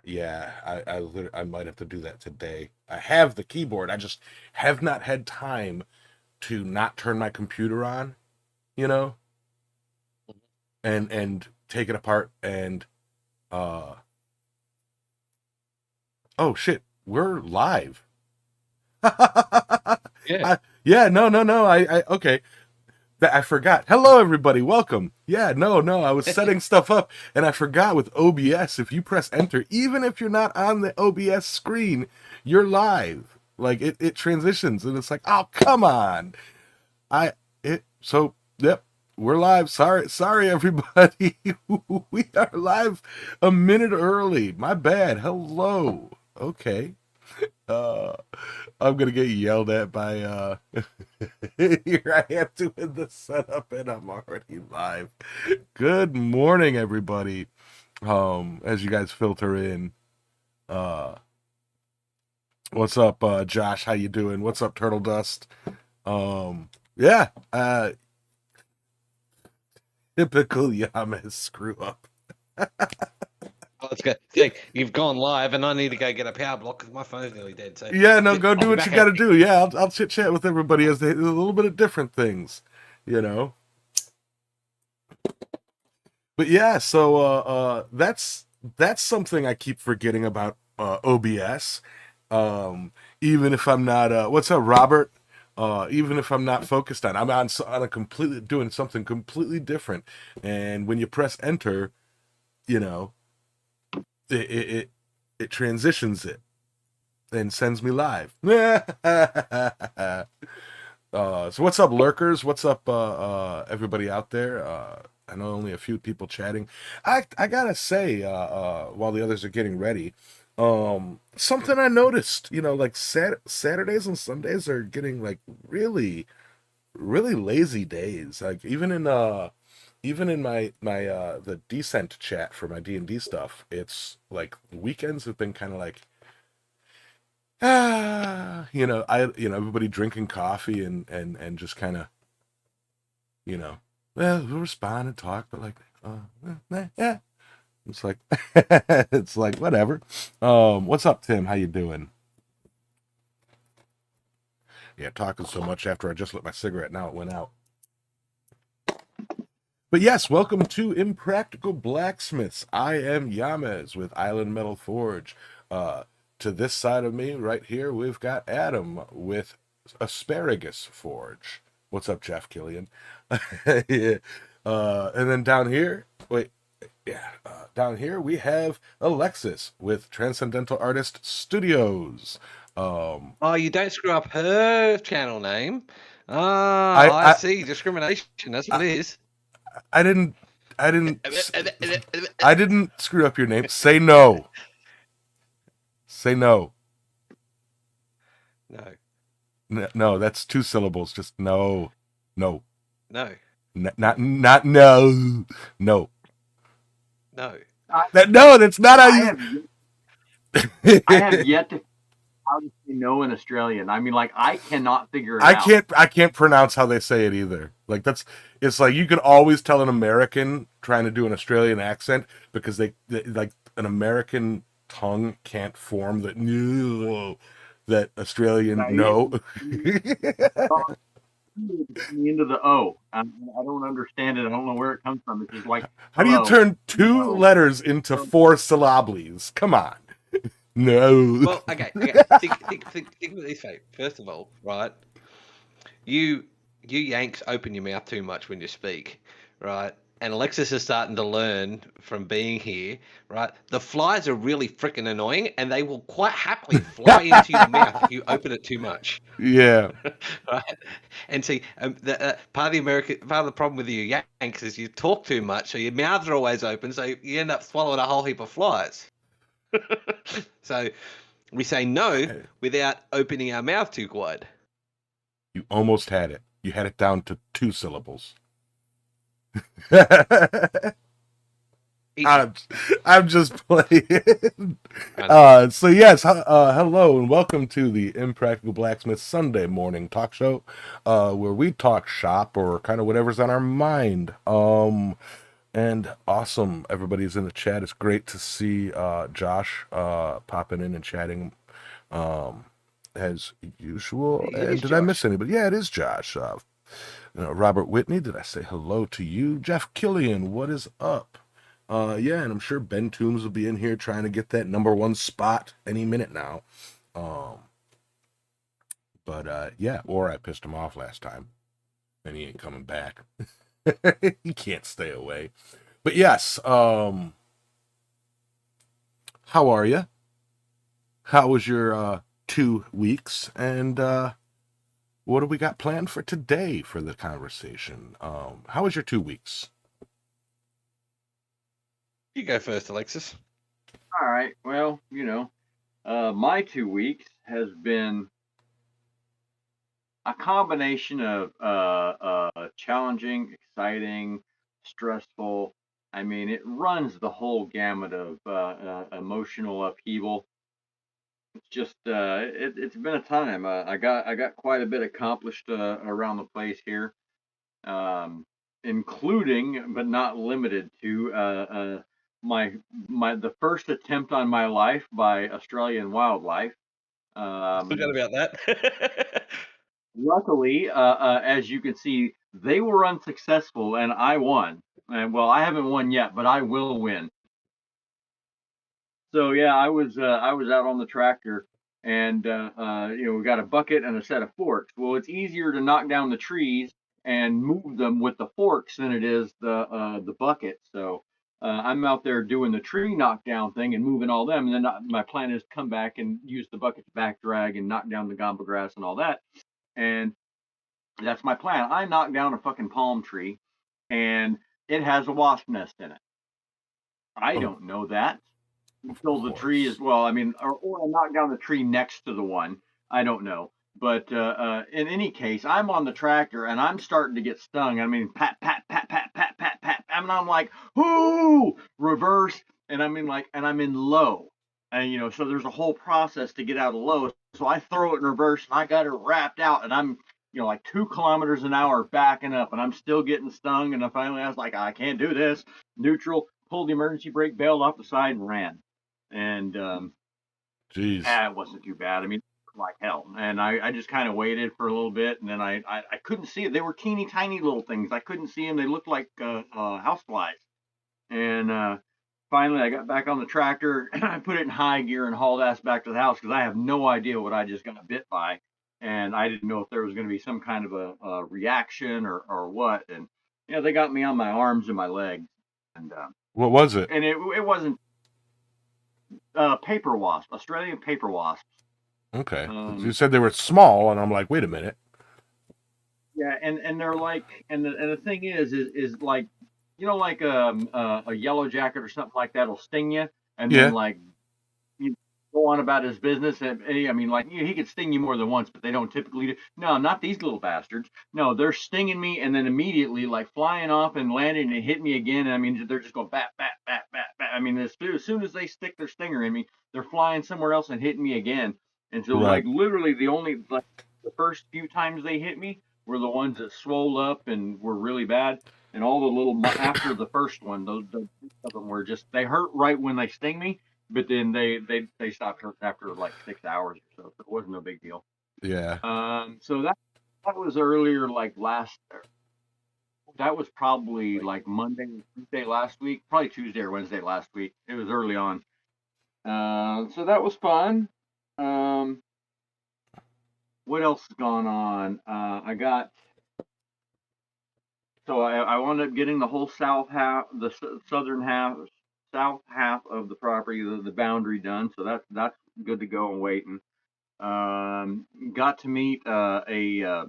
Yeah, I might have to do that today. I have the keyboard. I just have not had time to not turn my computer on, you know, and take it apart and uh oh shit, we're live. Yeah. Yeah, no. I okay. I forgot. Hello, everybody. Welcome. Yeah, no. I was setting stuff up and I forgot with OBS. If you press enter, even if you're not on the OBS screen, you're live. Like it transitions and it's like, oh, come on. Yep, we're live. Sorry, everybody. We are live a minute early. My bad. Hello. Okay. Uh, I'm gonna get yelled at by here I am doing the setup and I'm already live. Good morning, everybody. As you guys filter in, uh what's up, Josh? How you doing? What's up, Turtle Dust? Yeah, typical Yamas screw up. Let's go. See, you've gone live, and I need to go get a power block because my phone's nearly dead. So Yeah, no, go I'll do be what you back. got to do. Yeah, I'll chit chat with everybody as they do a little bit of different things, you know. But yeah, so that's something I keep forgetting about OBS. Even if I'm not what's up, Robert? Even if I'm not focused on a completely doing something completely different, and when you press enter, you know, it transitions it and sends me live. So what's up, lurkers? What's up, everybody out there? I know only a few people chatting. I gotta say, while the others are getting ready, something I noticed. You know, like Saturdays and Sundays are getting like really, really lazy days. Like even in my the Descent chat for my D&D stuff, it's like weekends have been kind of like everybody drinking coffee and just kind of, you know, well, we'll respond and talk, but like, yeah, it's like, it's like whatever. What's up, Tim? How you doing? Yeah, talking so much after I just lit my cigarette. Now it went out. But yes, welcome to Impractical Blacksmiths. I am Yamez with Island Metal Forge. To this side of me, right here, we've got Adam with Asparagus Forge. What's up, Jeff Killian? Yeah. And then down here, down here we have Alexis with Transcendental Artist Studios. Oh, you don't screw up her channel name. I, Ah, I I, see. Discrimination. That's what I, it is. I didn't, I didn't, I didn't screw up your name. Say no. Say no. No, No, that's two syllables. Just no, no, no, not no, no. no. I, No, that's not how I you. have I have yet to figure out how to say no in Australian. I mean, like I cannot figure it out. I can't pronounce how they say it either. Like it's like you can always tell an American trying to do an Australian accent because they like an American tongue can't form that Australian Right? no. The end of the O. I don't understand it. I don't know where it comes from. It's just like How do you hello, turn two no. letters into four syllables? Come on. No. Well, okay. Think of it this way. First of all, right? You you Yanks open your mouth too much when you speak, right? And Alexis is starting to learn from being here, right? The flies are really freaking annoying, and they will quite happily fly into your mouth if you open it too much, Yeah. right? And see, part of the problem with you Yanks is you talk too much, so your mouths are always open, so you end up swallowing a whole heap of flies. So we say no without opening our mouth too wide. You almost had it. You had it down to two syllables. I'm, I'm just playing. So yes, hello and welcome to the Impractical Blacksmith Sunday morning talk show, where we talk shop or kind of whatever's on our mind. And awesome, everybody's in the chat. It's great to see Josh popping in and chatting um, as usual. It And is did I miss Josh. anybody? Yeah, it is Josh. Robert Whitney, did I say hello to you? Jeff Killian, what is up? Yeah, and I'm sure Ben Toombs will be in here trying to get that number one spot any minute now. Um, but yeah, or I pissed him off last time, and he ain't coming back. He can't stay away. But yes, how are you? How was your 2 weeks? And what do we got planned for today for the conversation? How was your 2 weeks? You go first, Alexis. All right. Well, my 2 weeks has been a combination of challenging, exciting, stressful. I mean, it runs the whole gamut of emotional upheaval. It's just it's been a time. I got quite a bit accomplished around the place here, um, including but not limited to my the first attempt on my life by Australian wildlife. Forgot about that. Luckily, as you can see, they were unsuccessful and I won. And well, I haven't won yet, but I will win. So yeah, I was out on the tractor, and we got a bucket and a set of forks. Well, it's easier to knock down the trees and move them with the forks than it is the bucket. So I'm out there doing the tree knockdown thing and moving all them, and then my plan is to come back and use the bucket to back drag and knock down the gamba grass and all that. And that's my plan. I knocked down a fucking palm tree, and it has a wasp nest in it. I Of, don't know that of until the tree is course. well. I mean, or I knock down the tree next to the one. I don't know. But in any case, I'm on the tractor and I'm starting to get stung. I mean, pat, pat, pat, pat, pat, pat, pat. And I'm like, whoo, reverse. And I mean, like, and I'm in low. And, so there's a whole process to get out of low. So I throw it in reverse and I got it wrapped out. And I'm, like 2 kilometers an hour backing up. And I'm still getting stung. And I was like, I can't do this. Neutral, pulled the emergency brake, bailed off the side, and ran. And Jeez. it wasn't too bad. I mean, like hell. And I just kind of waited for a little bit, and then I couldn't see it. They were teeny tiny little things. I couldn't see them. They looked like house flies. And finally, I got back on the tractor. I put it in high gear and hauled ass back to the house because I have no idea what I just got bit by, and I didn't know if there was going to be some kind of a reaction or what. And they got me on my arms and my legs, and What was it? it wasn't paper wasp, Australian paper wasps. Okay. You Um, said they were small, and I'm like, wait a minute. yeah, and they're like, and the thing is like, like a yellow jacket or something like that'll sting you, and then Yeah. like you go on about his business. And I mean, like he could sting you more than once, but they don't typically do. No, not these little bastards. No, they're stinging me, and then immediately like flying off and landing and hit me again. And I mean, they're just going bat bat bat bat bat. I mean, as soon as they stick their stinger in me, they're flying somewhere else and hitting me again. And so Right. like literally the first few times they hit me were the ones that swole up and were really bad. And all the little after the first one, those of them were just they hurt right when they sting me, but then they stopped after like 6 hours or so. So it wasn't no big deal. Yeah. So that was earlier, like last. That was probably like Monday, Tuesday last week, probably Tuesday or Wednesday last week. It was early on. So that was fun. Um, what else has gone on? I got so I wound up getting the whole south half, the southern half, south half of the property, the boundary done. So that's good to go and waiting. Got to meet a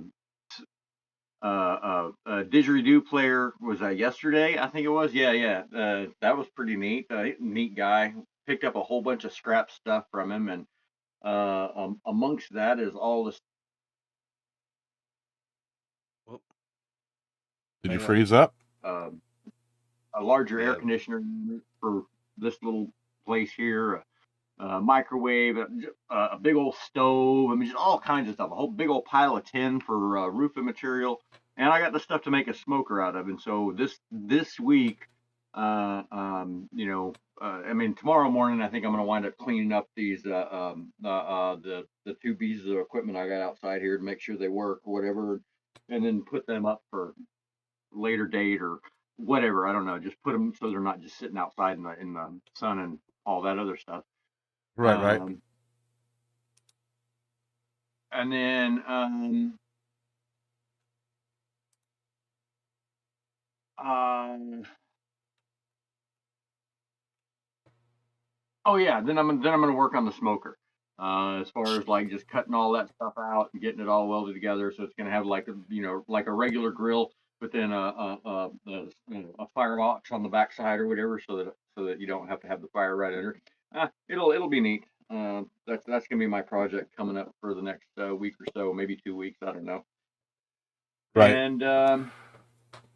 didgeridoo player. Was that yesterday? I think it was. Yeah, yeah. That was pretty neat. Neat guy. Picked up a whole bunch of scrap stuff from him, and amongst that is all this. Whoop, Did you hang on. freeze up? Uh, a larger air Yeah. conditioner unit for this little place here. Microwave, a big old stove. I mean, just all kinds of stuff. A whole big old pile of tin for roofing material, and I got the stuff to make a smoker out of. And so this week, I mean, tomorrow morning I think I'm going to wind up cleaning up these the two pieces of equipment I got outside here to make sure they work or whatever, and then put them up for later date or whatever. I don't know. Just put them so they're not just sitting outside in the sun and all that other stuff. Right, right, Um, and then uh, oh yeah, then I'm gonna work on the smoker. As far as like just cutting all that stuff out and getting it all welded together, so it's gonna have like like a regular grill, but then a firebox on the backside or whatever, so that you don't have to have the fire right under. It'll be neat. That's gonna be my project coming up for the next week or so, maybe 2 weeks. I don't know. right, And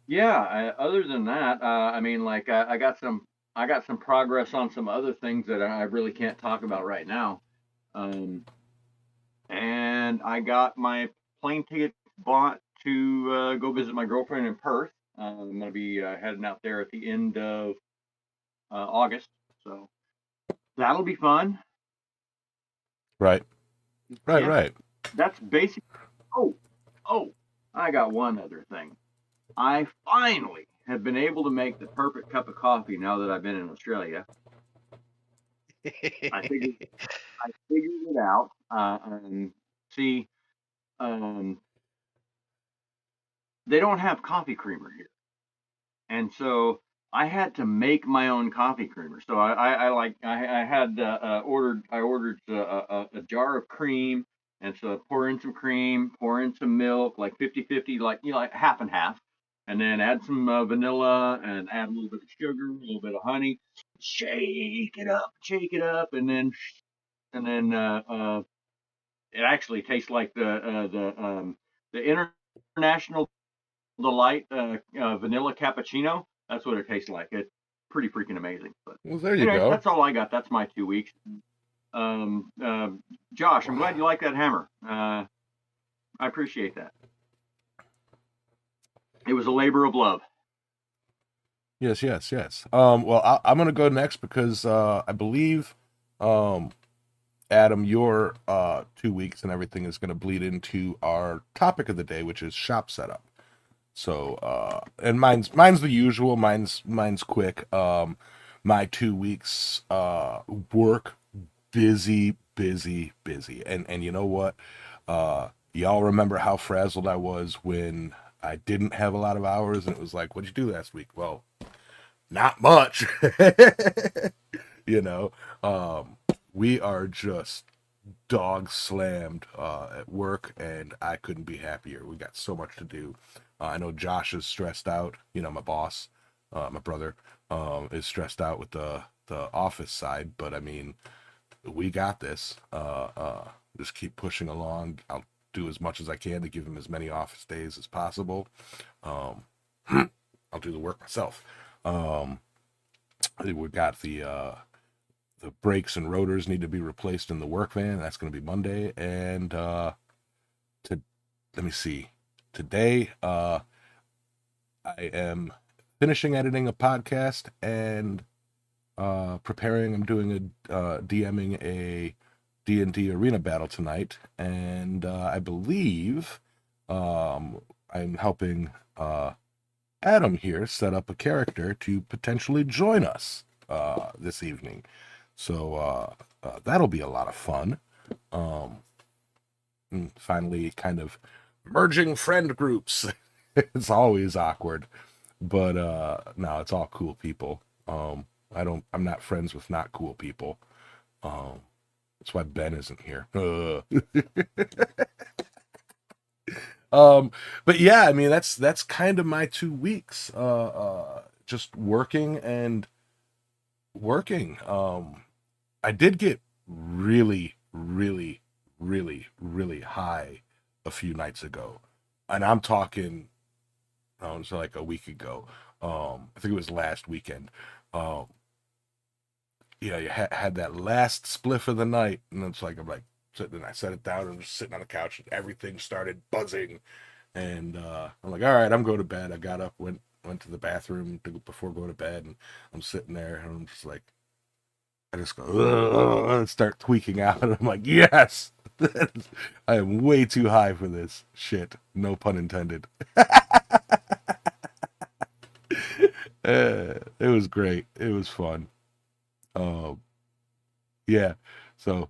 yeah, other than that, I mean, like I got some progress on some other things that I really can't talk about right now. Um, and I got my plane ticket bought to go visit my girlfriend in Perth. I'm gonna be heading out there at the end of August, so that'll be fun. right, right, Yeah, right. that's basic. Oh, oh, I got one other thing. I finally have been able to make the perfect cup of coffee now that I've been in Australia. I figured I figured it out. See, um, they don't have coffee creamer here, and so I had to make my own coffee creamer. So I had ordered a jar of cream, and so I pour in some cream, pour in some milk, like 50-50, like like half and half, and then add some vanilla and add a little bit of sugar, a little bit of honey, shake it up, and then it actually tastes like the international delight vanilla cappuccino. That's what it tastes like. It's pretty freaking amazing. But Well, there you anyway, go. that's all I got. That's my 2 weeks. Um, uh, Josh, I'm glad you like that hammer. I appreciate that. It was a labor of love. Yes, yes, yes. Well, I'm gonna go next because I believe, um, Adam, your 2 weeks and everything is gonna bleed into our topic of the day, which is shop setup. So, and mine's the usual. Mine's quick. My 2 weeks work busy, busy, busy, and you know what? Y'all remember how frazzled I was when I didn't have a lot of hours, and it was like, what'd you do last week? Well, not much. you know, um, we are just dog slammed at work, and I couldn't be happier. We got so much to do. I know Josh is stressed out. My boss, my brother, is stressed out with the office side. But I mean, we got this. Just keep pushing along. I'll do as much as I can to give him as many office days as possible. Um, I'll do the work myself. Um, we got the brakes and rotors need to be replaced in the work van. That's going to be Monday. And to let me see. Today, I am finishing editing a podcast and preparing. I'm doing DMing a D&D arena battle tonight, and I believe I'm helping Adam here set up a character to potentially join us this evening. So that'll be a lot of fun. And finally, kind of merging friend groups. It's always awkward, but no, it's all cool people. I'm not friends with not cool people. That's why Ben isn't here. But yeah, I mean that's kind of my 2 weeks. Just working and working. I did get really, really, really, really high a few nights ago, and I'm talking, it's like a week ago. I think it was last weekend. Um, you had that last spliff of the night, and it's like I'm like sitting. I set it down and just sitting on the couch, and everything started buzzing, and I'm like, all right, I'm going to bed. I got up, went went to the bathroom before going to bed, and I'm sitting there, and I'm just like, I just go, "Ugh," and start tweaking out, and I'm like, yes, I am way too high for this shit. No pun intended. It was great. It was fun. Um, yeah. So,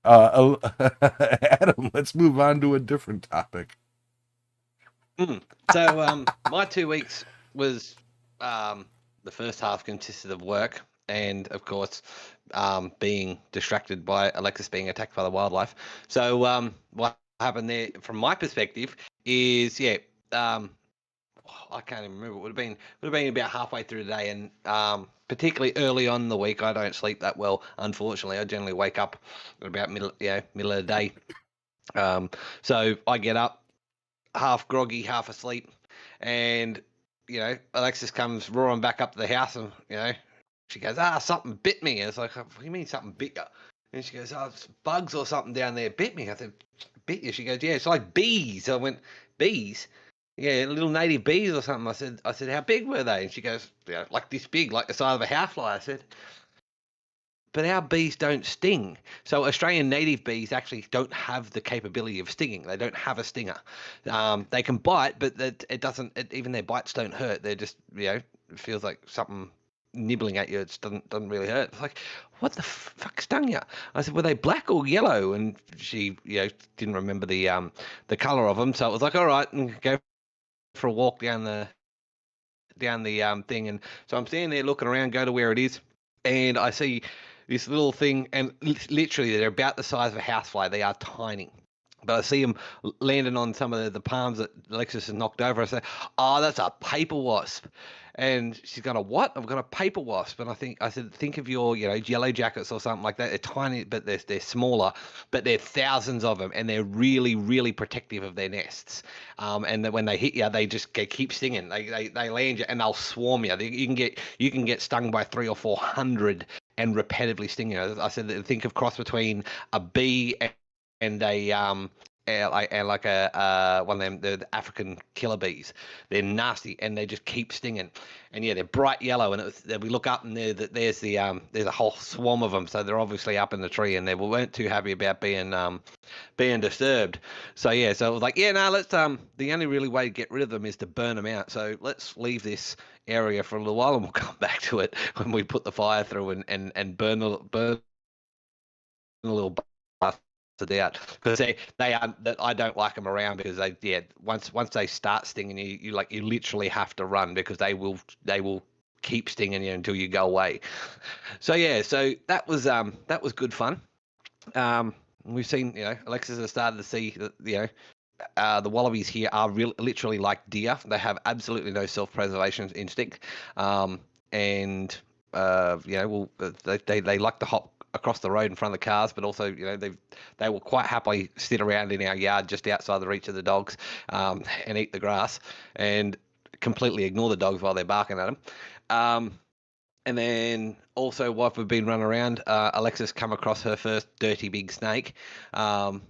Adam, let's move on to a different topic. So my 2 weeks was the first half consisted of work and, of course, being distracted by Alexis being attacked by the wildlife. So what happened there, from my perspective, is I can't even remember. It would have been about halfway through the day, and particularly early on in the week, I don't sleep that well. Unfortunately, I generally wake up at about middle of the day. So I get up half groggy, half asleep, and Alexis comes roaring back up to the house, and she goes, something bit me. And it's like, what do you mean something bit you? And she goes, it's bugs or something down there bit me. I said, bit you? She goes, yeah, it's like bees. I went, bees? Yeah, little native bees or something. I said, how big were they? And she goes, like this big, like the size of a housefly. I said, but our bees don't sting. So Australian native bees actually don't have the capability of stinging. They don't have a stinger. They can bite, but it doesn't. Even their bites don't hurt. They're just, it feels like something nibbling at you. It doesn't really hurt. It's like, what the fuck stung you? I said, were they black or yellow? And she, didn't remember the color of them. So it was like, all right, and go for a walk down the thing. And so I'm standing there looking around, go to where it is, and I see this little thing, and literally they're about the size of a housefly. They are tiny. But I see them landing on some of the palms that Alexis has knocked over. I say, oh, that's a paper wasp. And she's going, a what? I've got a paper wasp. And I said, think of your, yellow jackets or something like that. They're tiny, but they're smaller, but there are thousands of them, and they're really, really protective of their nests. And when they hit you, they just keep stinging. They land you, and they'll swarm you. You can get stung by 300 or 400 and repetitively sting you. I said, think of cross between a bee and a like a one of them, the African killer bees. They're nasty, and they just keep stinging. And yeah, they're bright yellow, and we look up, and there's a whole swarm of them. So they're obviously up in the tree, and they weren't too happy about being disturbed. So yeah, so it was like, yeah, no, let's the only really way to get rid of them is to burn them out. So let's leave this area for a little while, and we'll come back to it when we put the fire through and burn a little blasted out, because they are that I don't like them around, because once they start stinging you literally have to run, because they will keep stinging you until you go away. So yeah, so that was good fun. We've seen, Alexis has started to see that, the wallabies here are literally like deer. They have absolutely no self-preservation instinct, and they like to hop across the road in front of the cars, but also they will quite happily sit around in our yard just outside the reach of the dogs, and eat the grass and completely ignore the dogs while they're barking at them. And then also, while we've been running around, Alexis come across her first dirty big snake. It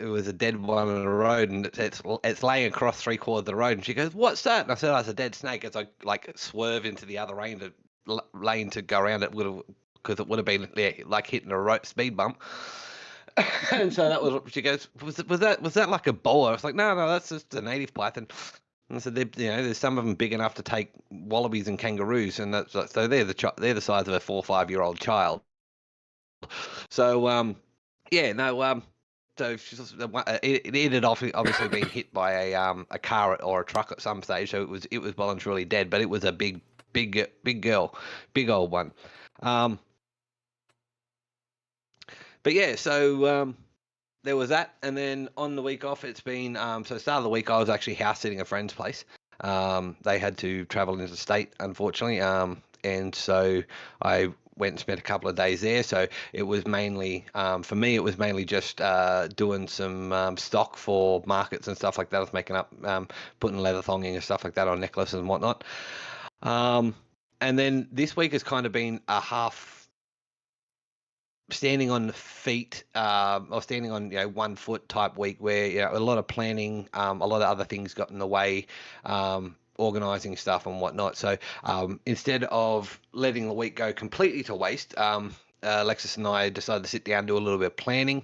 was a dead one on the road, and it's laying across 3/4 of the road. And she goes, "What's that?" And I said, "Oh, it's a dead snake." As I swerve into the other lane to go around it, because it would have been like hitting a speed bump. And so that was. She goes, "Was that like a boa?" I was like, "No, that's just a native python." And I said, there's some of them big enough to take wallabies and kangaroos, and so they're the size of a 4 or 5 year old child. So yeah, no. So it had obviously been hit by a car or a truck at some stage, so it was voluntarily dead, but it was a big girl, big old one. But yeah, so there was that, and then on the week off, it's been so start of the week I was actually house sitting a friend's place. They had to travel into state, unfortunately, and so I went and spent a couple of days there. So it was mainly for me, it was mainly just doing some stock for markets and stuff like that. I was making up, putting leather thonging and stuff like that on necklaces and whatnot. And then this week has kind of been a half standing on the feet, or standing on 1 foot type week where a lot of planning, a lot of other things got in the way, organizing stuff and whatnot. So instead of letting the week go completely to waste, Alexis and I decided to sit down and do a little bit of planning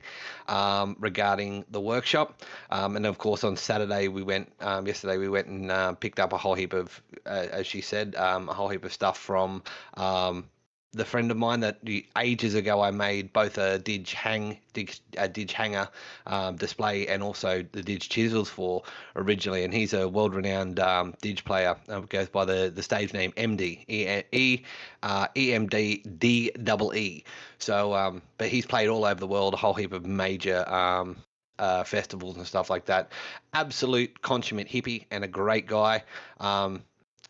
regarding the workshop. And of course, on Saturday yesterday we went and picked up a whole heap of, as she said, a whole heap of stuff from the friend of mine that ages ago I made both a Didge hanger display and also the Didge chisels for originally, and he's a world-renowned Didge player. Goes by the stage name MD, EMD. So, but he's played all over the world, a whole heap of major festivals and stuff like that. Absolute consummate hippie and a great guy.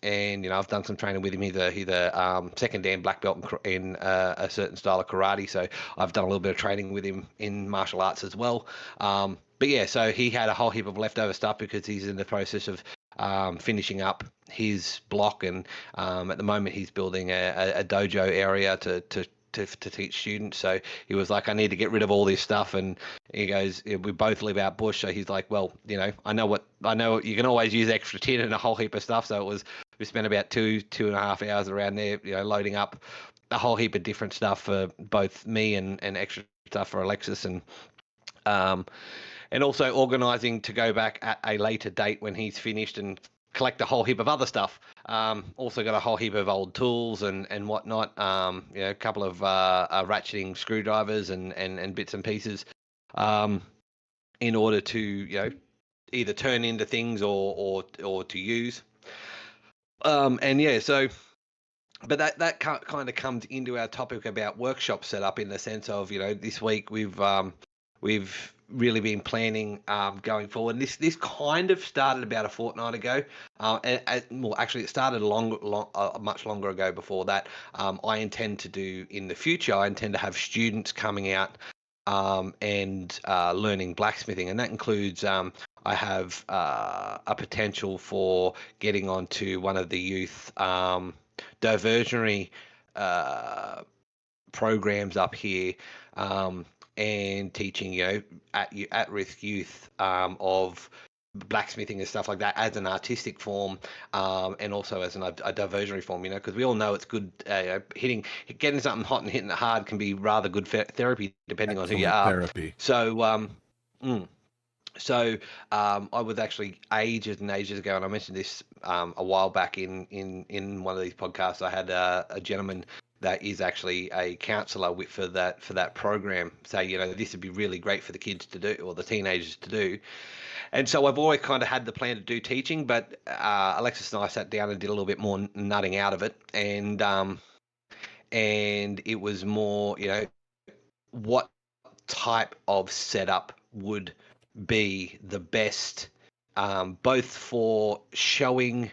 And I've done some training with him. He's a second dan black belt in a certain style of karate. So I've done a little bit of training with him in martial arts as well. But yeah, so he had a whole heap of leftover stuff because he's in the process of finishing up his block, and at the moment he's building a dojo area to teach students. So he was like, I need to get rid of all this stuff. And he goes, we both live out bush. So he's like, well, I know you can always use extra tin and a whole heap of stuff. So we spent about 2.5 hours around there, loading up a whole heap of different stuff for both me and extra stuff for Alexis, and also organizing to go back at a later date when he's finished and collect a whole heap of other stuff. Also got a whole heap of old tools and whatnot. A couple of ratcheting screwdrivers and bits and pieces, in order to either turn into things or to use. But that kind of comes into our topic about workshop setup, in the sense of this week we've really been planning going forward. This kind of started about a fortnight ago. Actually, it started much longer ago before that. I intend to do in the future. I intend to have students coming out and learning blacksmithing, and that includes I have a potential for getting onto one of the youth diversionary programs up here, and teaching at-risk youth of blacksmithing and stuff like that as an artistic form, and also as a diversionary form, because we all know it's good. Getting something hot and hitting it hard can be rather good therapy, depending on who you are. Therapy. So I was actually ages and ages ago, and I mentioned this a while back in one of these podcasts. I had a gentleman that is actually a counsellor for that program say, this would be really great for the kids to do, or the teenagers to do. And so I've always kind of had the plan to do teaching, but Alexis and I sat down and did a little bit more nutting out of it, and it was more, what type of setup would be the best, both for showing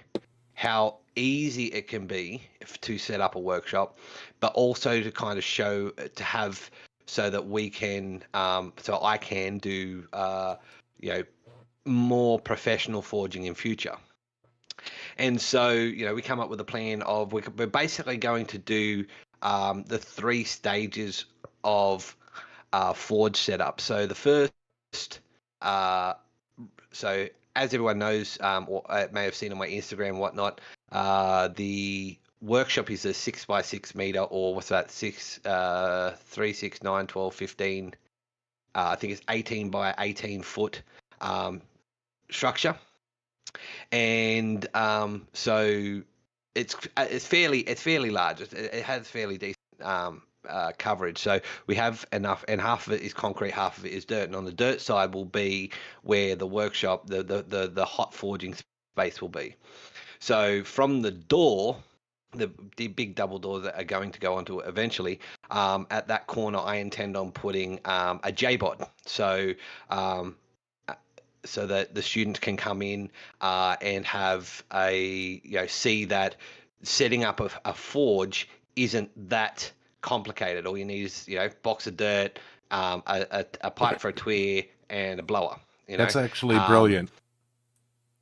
how easy it can be to set up a workshop, but also to kind of show, to have, so that we can, so I can do, more professional forging in future. And so, we come up with a plan of, we're basically going to do the 3 stages of forge setup. So the first, so as everyone knows, or may have seen on my Instagram and whatnot, the workshop is a 6x6 meter, or what's that, 3, 6, 9, 12, 15, I think it's 18 by 18 foot structure. And so it's fairly large. It has fairly decent coverage. So we have enough, and half of it is concrete, half of it is dirt. And on the dirt side will be where the workshop, the hot forging space will be. So from the door, the big double doors that are going to go onto it eventually, at that corner I intend on putting a J-bod. So that the students can come in and have see that setting up a forge isn't that complicated. All you need is box of dirt, a pipe for a tweer, and a blower. That's actually brilliant.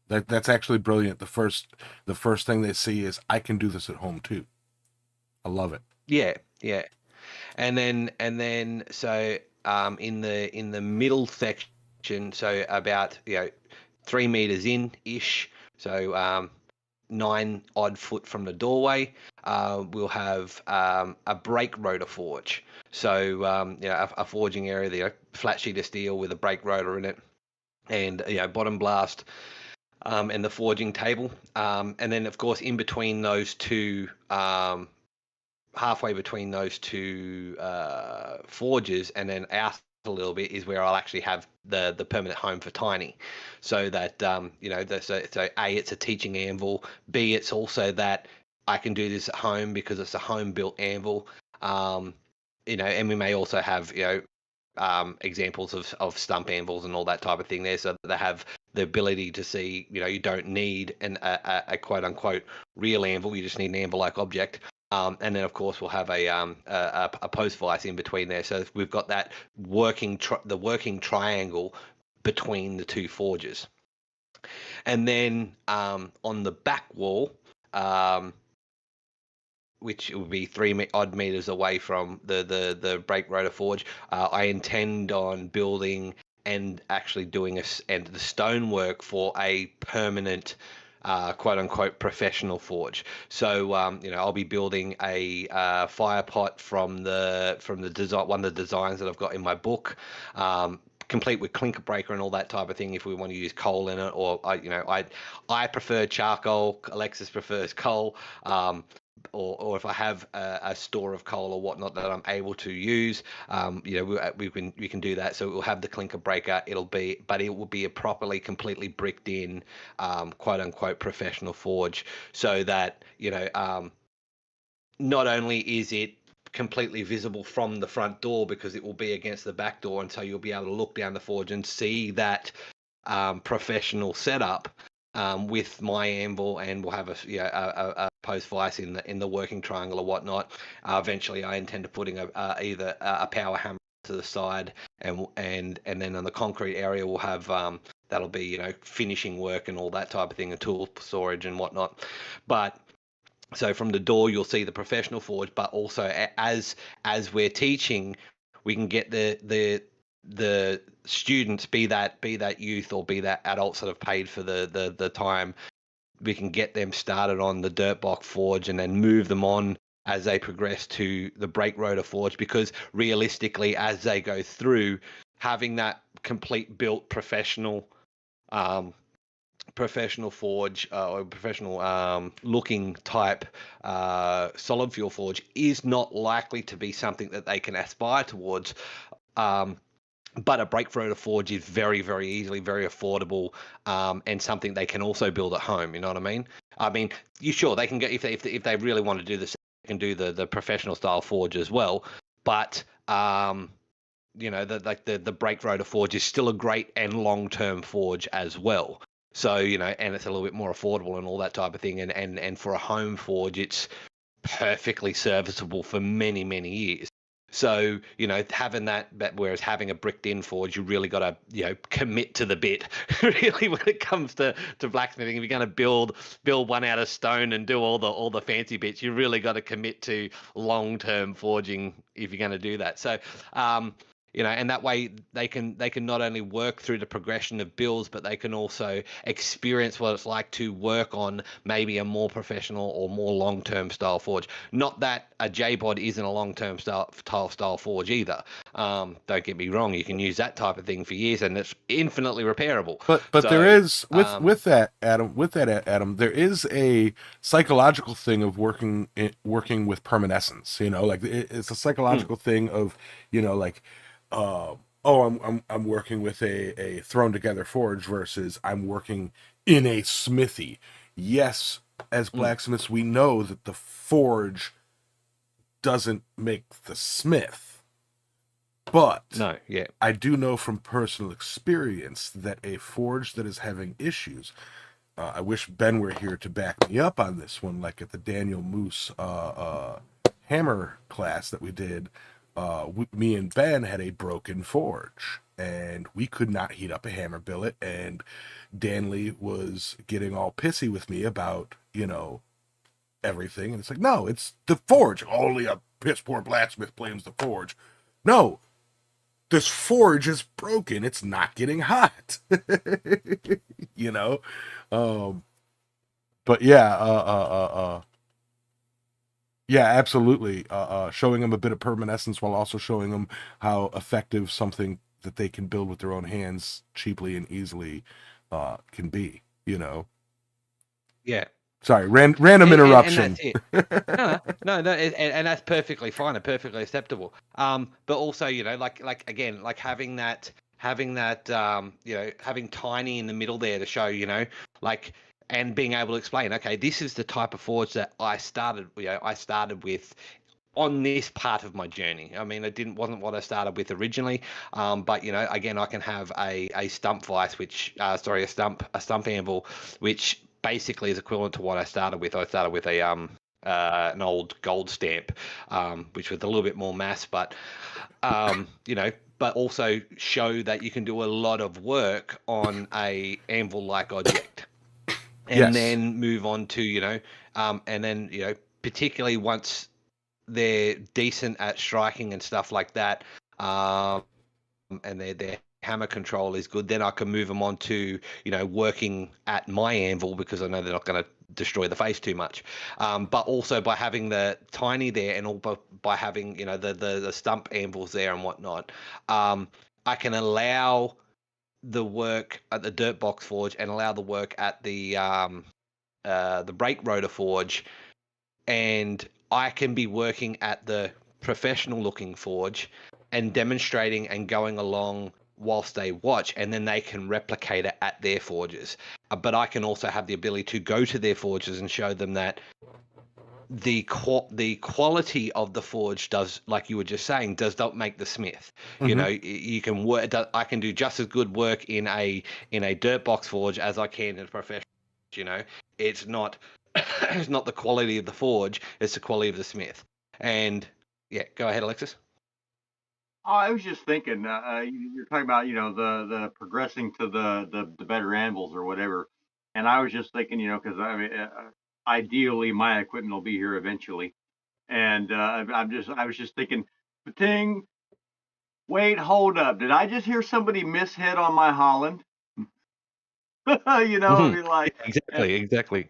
That's actually brilliant. The first thing they see is, I can do this at home too. I love it. Yeah. And then so in the middle section, so about 3 meters in ish, so 9 odd foot from the doorway, we'll have a brake rotor forge. So a forging area, flat sheet of steel with a brake rotor in it, and bottom blast, and the forging table, and then of course in between those two, halfway between those two forges, and then out a little bit is where I'll actually have the permanent home for Tiny, so that so A, it's a teaching anvil. B, it's also that I can do this at home because it's a home built anvil. And we may also have examples of stump anvils and all that type of thing there, so that they have the ability to see, you don't need a quote unquote real anvil, you just need an anvil-like object. And then, of course, we'll have a post vise in between there. So we've got that working triangle between the two forges. And then on the back wall, which will be 3 odd meters away from the brake rotor forge, I intend on building and actually doing the stonework for a permanent, quote unquote, professional forge. So I'll be building a fire pot from the design, one of the designs that I've got in my book, complete with clinker breaker and all that type of thing if we want to use coal in it, or I prefer charcoal, Alexis prefers coal, or if I have a store of coal or whatnot that I'm able to use, we can do that. So it will have the clinker breaker. But it will be a properly, completely bricked in, quote unquote, professional forge, so that not only is it completely visible from the front door because it will be against the back door, and so you'll be able to look down the forge and see that professional setup, with my anvil, and we'll have a post vise in the working triangle or whatnot. Eventually, I intend to putting either a power hammer to the side, and then on the concrete area we'll have that'll be finishing work and all that type of thing, and tool storage and whatnot. But so from the door you'll see the professional forge, but also as we're teaching, we can get the students, be that youth or be that adults that have paid for the time, we can get them started on the dirt block forge and then move them on as they progress to the brake rotor forge, because realistically, as they go through, having that complete built professional forge, or professional looking type solid fuel forge is not likely to be something that they can aspire towards. But a brake rotor forge is very, very easily, very affordable, and something they can also build at home. You know what I mean? I mean, they can get, if they really want to do this, they can do the professional style forge as well. But the brake rotor forge is still a great and long term forge as well. So and it's a little bit more affordable and all that type of thing. And for a home forge, it's perfectly serviceable for many, many years. So, having that, whereas having a bricked in forge, you really got to, commit to the bit, really, when it comes to blacksmithing. If you're going to build one out of stone and do all the fancy bits, you really got to commit to long-term forging if you're going to do that. So, and that way they can not only work through the progression of builds, but they can also experience what it's like to work on maybe a more professional or more long-term style forge. Not that a J-bod isn't a long-term style forge either. Don't get me wrong, you can use that type of thing for years, and it's infinitely repairable. But so, there is with that, Adam, there is a psychological thing of working with permanescence. It's a psychological thing of I'm working with a thrown together forge versus I'm working in a smithy. Yes, as blacksmiths, we know that the forge doesn't make the smith. But I do know from personal experience that a forge that is having issues, I wish Ben were here to back me up on this one, like at the Daniel Moose hammer class that we did. Me and Ben had a broken forge, and we could not heat up a hammer billet, and Danley was getting all pissy with me about, everything, and it's like, no, it's the forge, only a piss poor blacksmith blames the forge. No, this forge is broken. It's not getting hot. you know, but yeah, absolutely. Showing them a bit of permanescence while also showing them how effective something that they can build with their own hands cheaply and easily can be. Yeah. Sorry, random interruption. And that's it. No, and that's perfectly fine and perfectly acceptable. But also, like again, like having that, having Tiny in the middle there to show, like, and being able to explain, okay, this is the type of forge that I started with on this part of my journey. I mean, wasn't what I started with originally. But again, I can have a stump vise, a stump anvil, which basically is equivalent to what I started with. I started with an old gold stamp, which was a little bit more mass, but but also show that you can do a lot of work on a anvil-like object, and Yes. then move on to and then particularly once they're decent at striking and stuff like that, and their hammer control is good, then I can move them on to working at my anvil, because I know they're not going to destroy the face too much. But also by having the Tiny there, and all by having the stump anvils there and whatnot, I can allow the work at the dirt box forge and allow the work at the brake rotor forge, and I can be working at the professional looking forge and demonstrating and going along whilst they watch, and then they can replicate it at their forges. But I can also have the ability to go to their forges and show them that the quality of the forge does, like you were just saying, does not make the smith. Mm-hmm. You can work. I can do just as good work in a dirt box forge as I can in a professional. It's not it's not the quality of the forge; it's the quality of the smith. And yeah, go ahead, Alexis. Oh, I was just thinking, you're talking about, the progressing to the better anvils or whatever, and I was just thinking, because I mean, ideally my equipment will be here eventually, and I was just thinking, ting, wait, hold up, did I just hear somebody mishit on my Holland? I mean, like, and Exactly.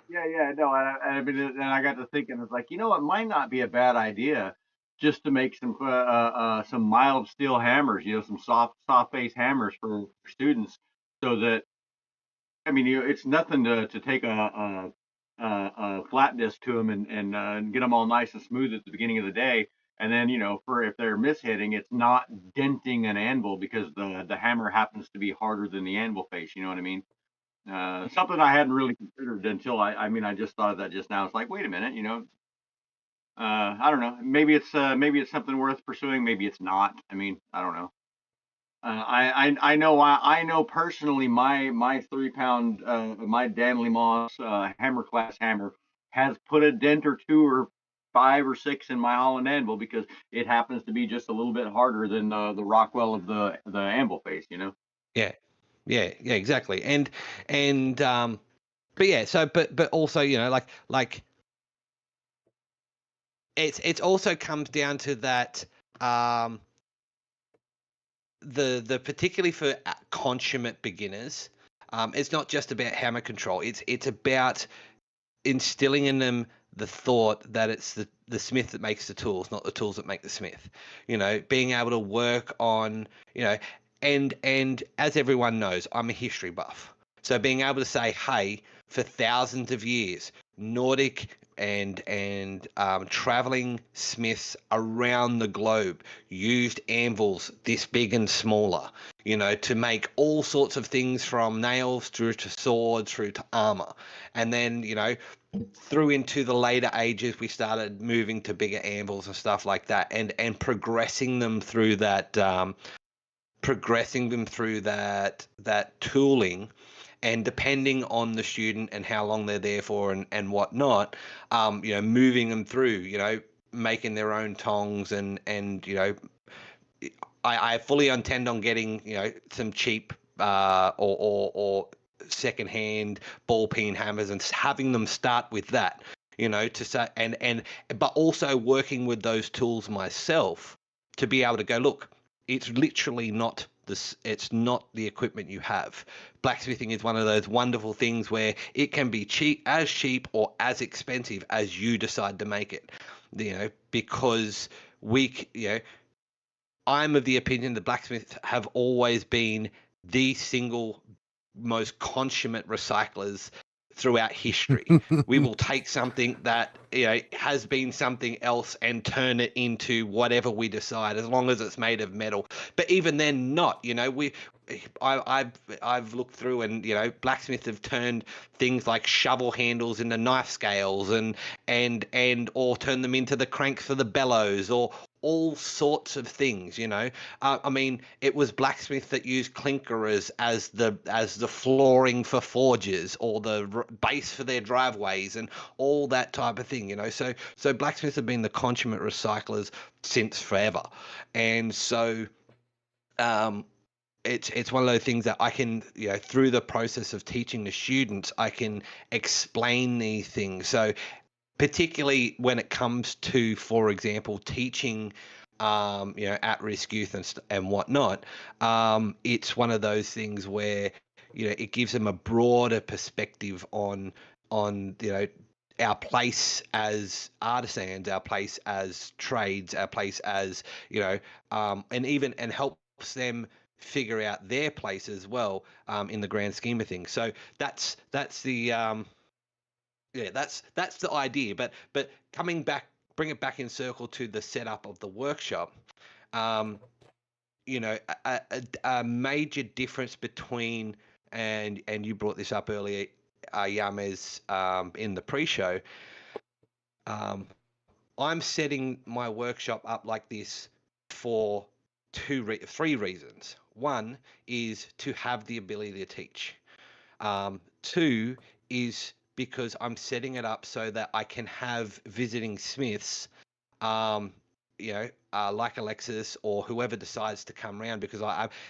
yeah, no, I mean, and I got to thinking, it's like, it might not be a bad idea just to make some mild steel hammers, some soft face hammers for students, so that, I mean, it's nothing to take a flat disc to them and get them all nice and smooth at the beginning of the day, and then for if they're mishitting, it's not denting an anvil because the hammer happens to be harder than the anvil face. You know what I mean? Something I hadn't really considered until I mean, I just thought of that just now. It's like, wait a minute, I don't know. Maybe it's something worth pursuing. Maybe it's not. I mean, I don't know. I know personally my 3 pound my Danley Moss hammer class hammer has put a dent or two or 5 or 6 in my Holland anvil because it happens to be just a little bit harder than the Rockwell of the anvil face. Yeah, exactly. But yeah, so but also like it's also comes down to that the particularly for consummate beginners, it's not just about hammer control. It's about instilling in them the thought that it's the smith that makes the tools, not the tools that make the smith. Being able to work on, and as everyone knows, I'm a history buff. So being able to say, hey, for thousands of years, Nordic and traveling smiths around the globe used anvils this big and smaller, to make all sorts of things, from nails through to swords through to armor. And then, through into the later ages, we started moving to bigger anvils and stuff like that, and progressing them through that tooling, and depending on the student and how long they're there for and whatnot, moving them through, making their own tongs, and I fully intend on getting some cheap or secondhand ball peen hammers and having them start with that, to say, but also working with those tools myself to be able to go, look, it's literally not this, it's not the equipment you have. Blacksmithing is one of those wonderful things where it can be cheap or as expensive as you decide to make it, because I'm of the opinion that blacksmiths have always been the single most consummate recyclers throughout history. We will take something that has been something else and turn it into whatever we decide, as long as it's made of metal. But even then, not. I've looked through, and blacksmiths have turned things like shovel handles into knife scales, or turn them into the cranks for the bellows, or all sorts of things. I mean, it was blacksmiths that used clinkerers as the flooring for forges, or the base for their driveways, and all that type of thing. So blacksmiths have been the consummate recyclers since forever, and so it's one of those things that I can, through the process of teaching the students, I can explain these things. So particularly when it comes to, for example, teaching, at-risk youth and whatnot, it's one of those things where, it gives them a broader perspective on our place as artisans, our place as trades, our place as, and helps them figure out their place as well, in the grand scheme of things. So that's the that's the idea. But coming back, bring it back in circle to the setup of the workshop. A major difference between, and you brought this up earlier, Yames, in the pre-show. I'm setting my workshop up like this for three reasons. One is to have the ability to teach. Two is because I'm setting it up so that I can have visiting smiths, like Alexis or whoever decides to come around. Because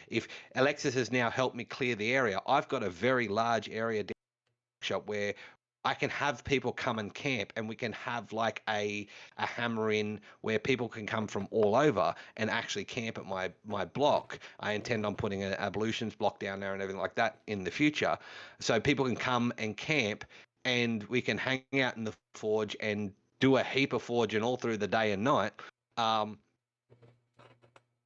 if Alexis has now helped me clear the area, I've got a very large area workshop where I can have people come and camp, and we can have like a hammer in where people can come from all over and actually camp at my block. I intend on putting an ablutions block down there and everything like that in the future, so people can come and camp, and we can hang out in the forge and do a heap of forging all through the day and night.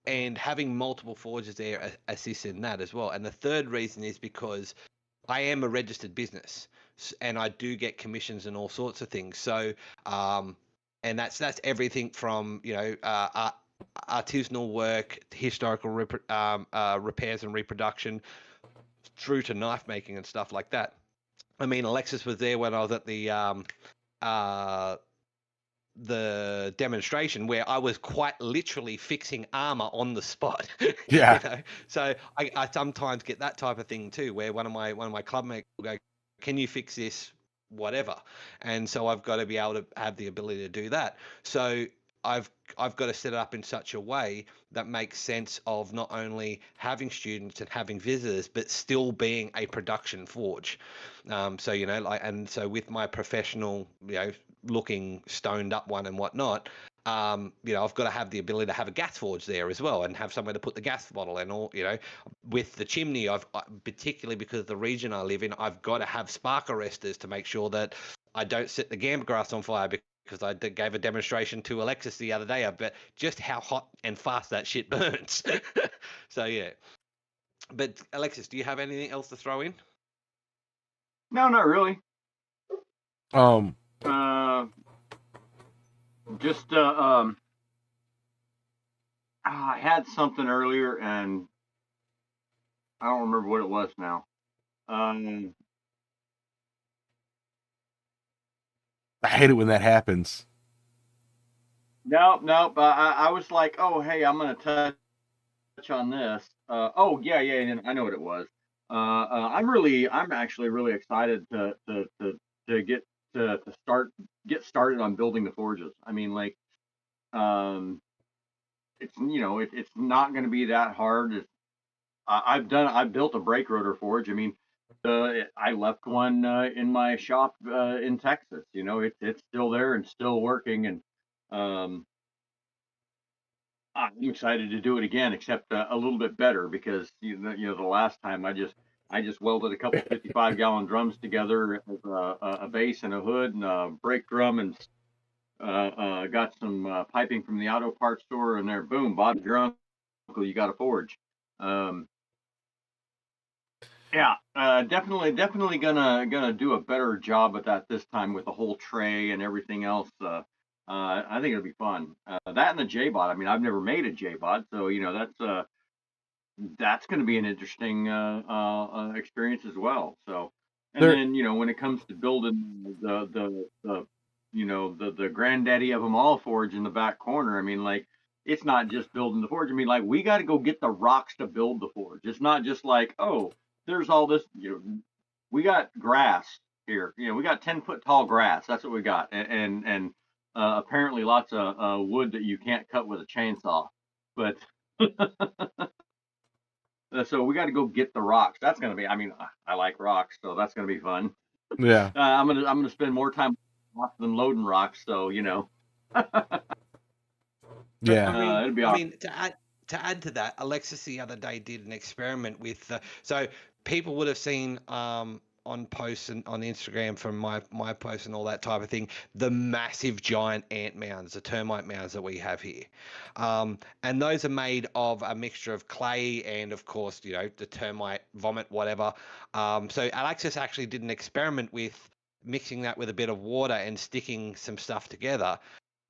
And having multiple forges there assists in that as well. And the third reason is because I am a registered business, and I do get commissions and all sorts of things. So, and that's everything from artisanal work, historical repairs and reproduction, through to knife making and stuff like that. I mean, Alexis was there when I was at the demonstration, where I was quite literally fixing armor on the spot. Yeah. So I sometimes get that type of thing too, where one of my club mates will go, can you fix this, whatever? And so I've got to be able to have the ability to do that. So I've got to set it up in such a way that makes sense of not only having students and having visitors, but still being a production forge. So and so with my professional, looking stoned up one and whatnot, I've got to have the ability to have a gas forge there as well, and have somewhere to put the gas bottle and all. With the chimney, particularly because of the region I live in, I've got to have spark arresters to make sure that I don't set the gamba grass on fire, because I gave a demonstration to Alexis the other day about just how hot and fast that shit burns. So yeah. But Alexis, do you have anything else to throw in? No, not really. I had something earlier and I don't remember what it was now. I hate it when that happens. Nope. I was like, oh, hey, I'm gonna touch on this. Oh, yeah, I know what it was. I'm actually really excited to get get started on building the forges. I mean, like, it's not going to be that hard. I've built a brake rotor forge. I mean, I left one in my shop in Texas. It's still there and still working, and um, I'm excited to do it again, except a little bit better because the last time I just welded a couple 55-gallon drums together with a bass and a hood and a brake drum and got some piping from the auto parts store, and there, boom, bought your uncle, you got a forge. Um, yeah, definitely gonna do a better job at that this time with the whole tray and everything else. I think it'll be fun. That and the J-Bot. I mean, I've never made a J-Bot, so that's going to be an interesting experience as well. So, and There, then when it comes to building the granddaddy of them all forge in the back corner, I mean, like, it's not just building the forge. I mean, like, we got to go get the rocks to build the forge. It's not just like, oh, there's all this. We got grass here. We got 10-foot tall grass. That's what we got, and apparently lots of wood that you can't cut with a chainsaw. But so we got to go get the rocks. That's gonna be. I mean, I like rocks, so that's gonna be fun. yeah, I'm gonna spend more time than loading rocks. So But yeah. it'll be I awesome. mean, to add to that, Alexis the other day did an experiment with so people would have seen on posts and on Instagram from my posts and all that type of thing, the massive giant ant mounds, the termite mounds that we have here, and those are made of a mixture of clay and, of course, the termite vomit, whatever. So Alexis actually did an experiment with mixing that with a bit of water and sticking some stuff together,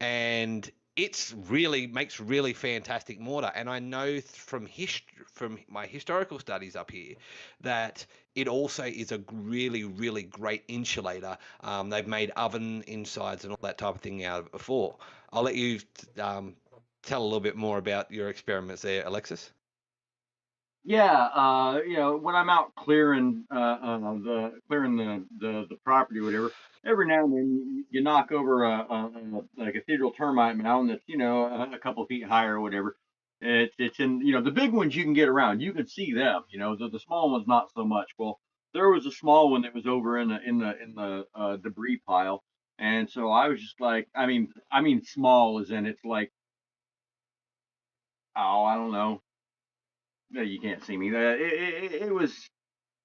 and it's really makes really fantastic mortar. And I know from my historical studies up here that it also is a really, really great insulator. They've made oven insides and all that type of thing out of it before. I'll let you tell a little bit more about your experiments there, Alexis. Yeah, when I'm out clearing the property or whatever, every now and then you knock over a cathedral termite mound that's a couple feet high or whatever. It's in the big ones you can get around. You can see them. The small ones not so much. Well, there was a small one that was over in the debris pile, and so I was just like, I mean small as in it's like, oh, I don't know. You can't see me. It was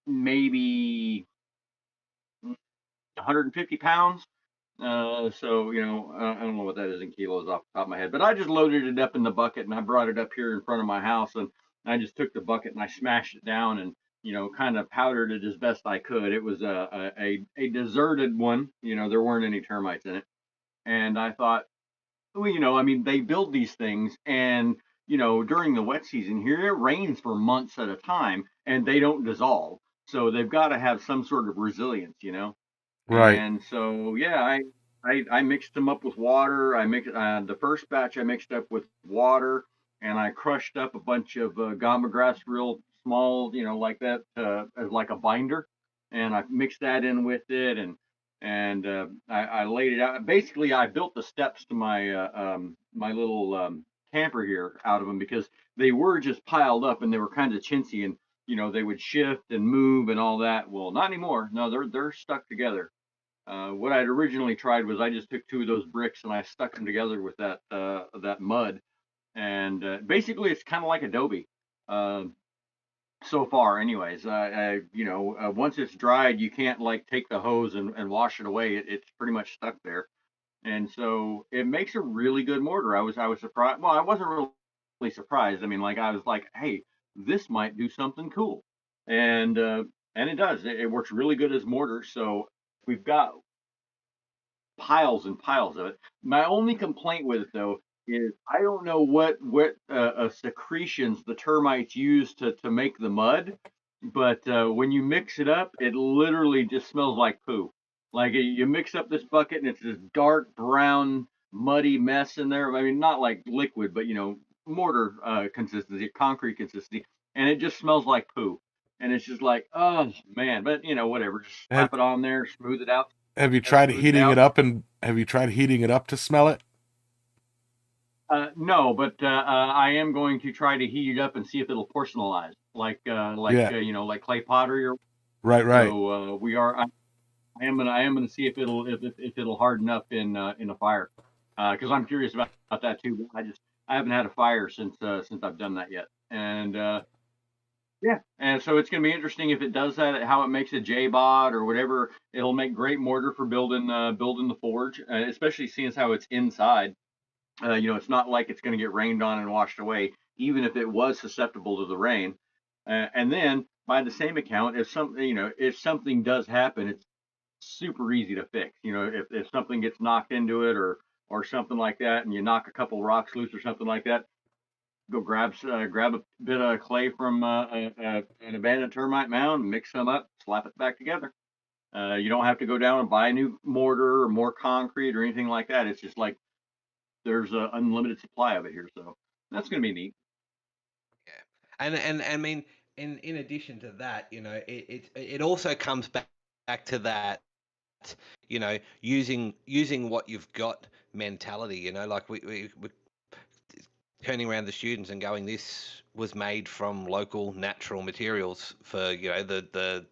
maybe 150 pounds. So I don't know what that is in kilos off the top of my head, but I just loaded it up in the bucket and I brought it up here in front of my house, and I just took the bucket and I smashed it down and kind of powdered it as best I could. It was a deserted one. There weren't any termites in it, and I thought, well, I mean, they build these things, and during the wet season here, it rains for months at a time, and they don't dissolve. So they've got to have some sort of resilience. Right. And so, yeah, I mixed them up with water. I mixed the first batch I mixed up with water, and I crushed up a bunch of gamba grass, real small, like that, as like a binder, and I mixed that in with it, and I laid it out. Basically, I built the steps to my little camper here out of them because they were just piled up and they were kind of chintzy, and they would shift and move and all that. Well, not anymore. No, they're stuck together. What I'd originally tried was I just took two of those bricks and I stuck them together with that mud, and basically it's kind of like adobe. Uh, so far, anyways. Once it's dried, you can't like take the hose and wash it away. It's pretty much stuck there, and so it makes a really good mortar. I was surprised. Well, I wasn't really surprised. I mean, like, I was like, hey, this might do something cool, and it does. It works really good as mortar. So we've got piles and piles of it. My only complaint with it, though, is I don't know what secretions the termites use to make the mud, but when you mix it up, it literally just smells like poo. Like, you mix up this bucket and it's this dark brown muddy mess in there. I mean, not like liquid, but mortar consistency, concrete consistency, and it just smells like poo. And it's just like, oh man, but whatever. Just Have slap it on there, smooth it out, Have you tried smooth it heating it out. up, and have you tried heating it up to smell it? No, but I am going to try to heat it up and see if it'll porcelainize, like Yeah. like clay pottery or. Right. we are. I am gonna see if it'll harden up in a fire, because I'm curious about that too. I haven't had a fire since I've done that yet, and yeah, and so it's gonna be interesting if it does that, how it makes a J-bod or whatever. It'll make great mortar for building the forge, especially seeing as how it's inside. It's not like it's going to get rained on and washed away, even if it was susceptible to the rain. And then, by the same account, if something does happen, it's super easy to fix. If something gets knocked into it or something like that, and you knock a couple rocks loose or something like that, go grab a bit of clay from an abandoned termite mound, mix them up, slap it back together. You don't have to go down and buy a new mortar or more concrete or anything like that. It's just like there's an unlimited supply of it here, so that's going to be neat. Yeah, and I mean, in addition to that, it also comes back to that, using what you've got mentality. Like we turning around the students and going, this was made from local natural materials for the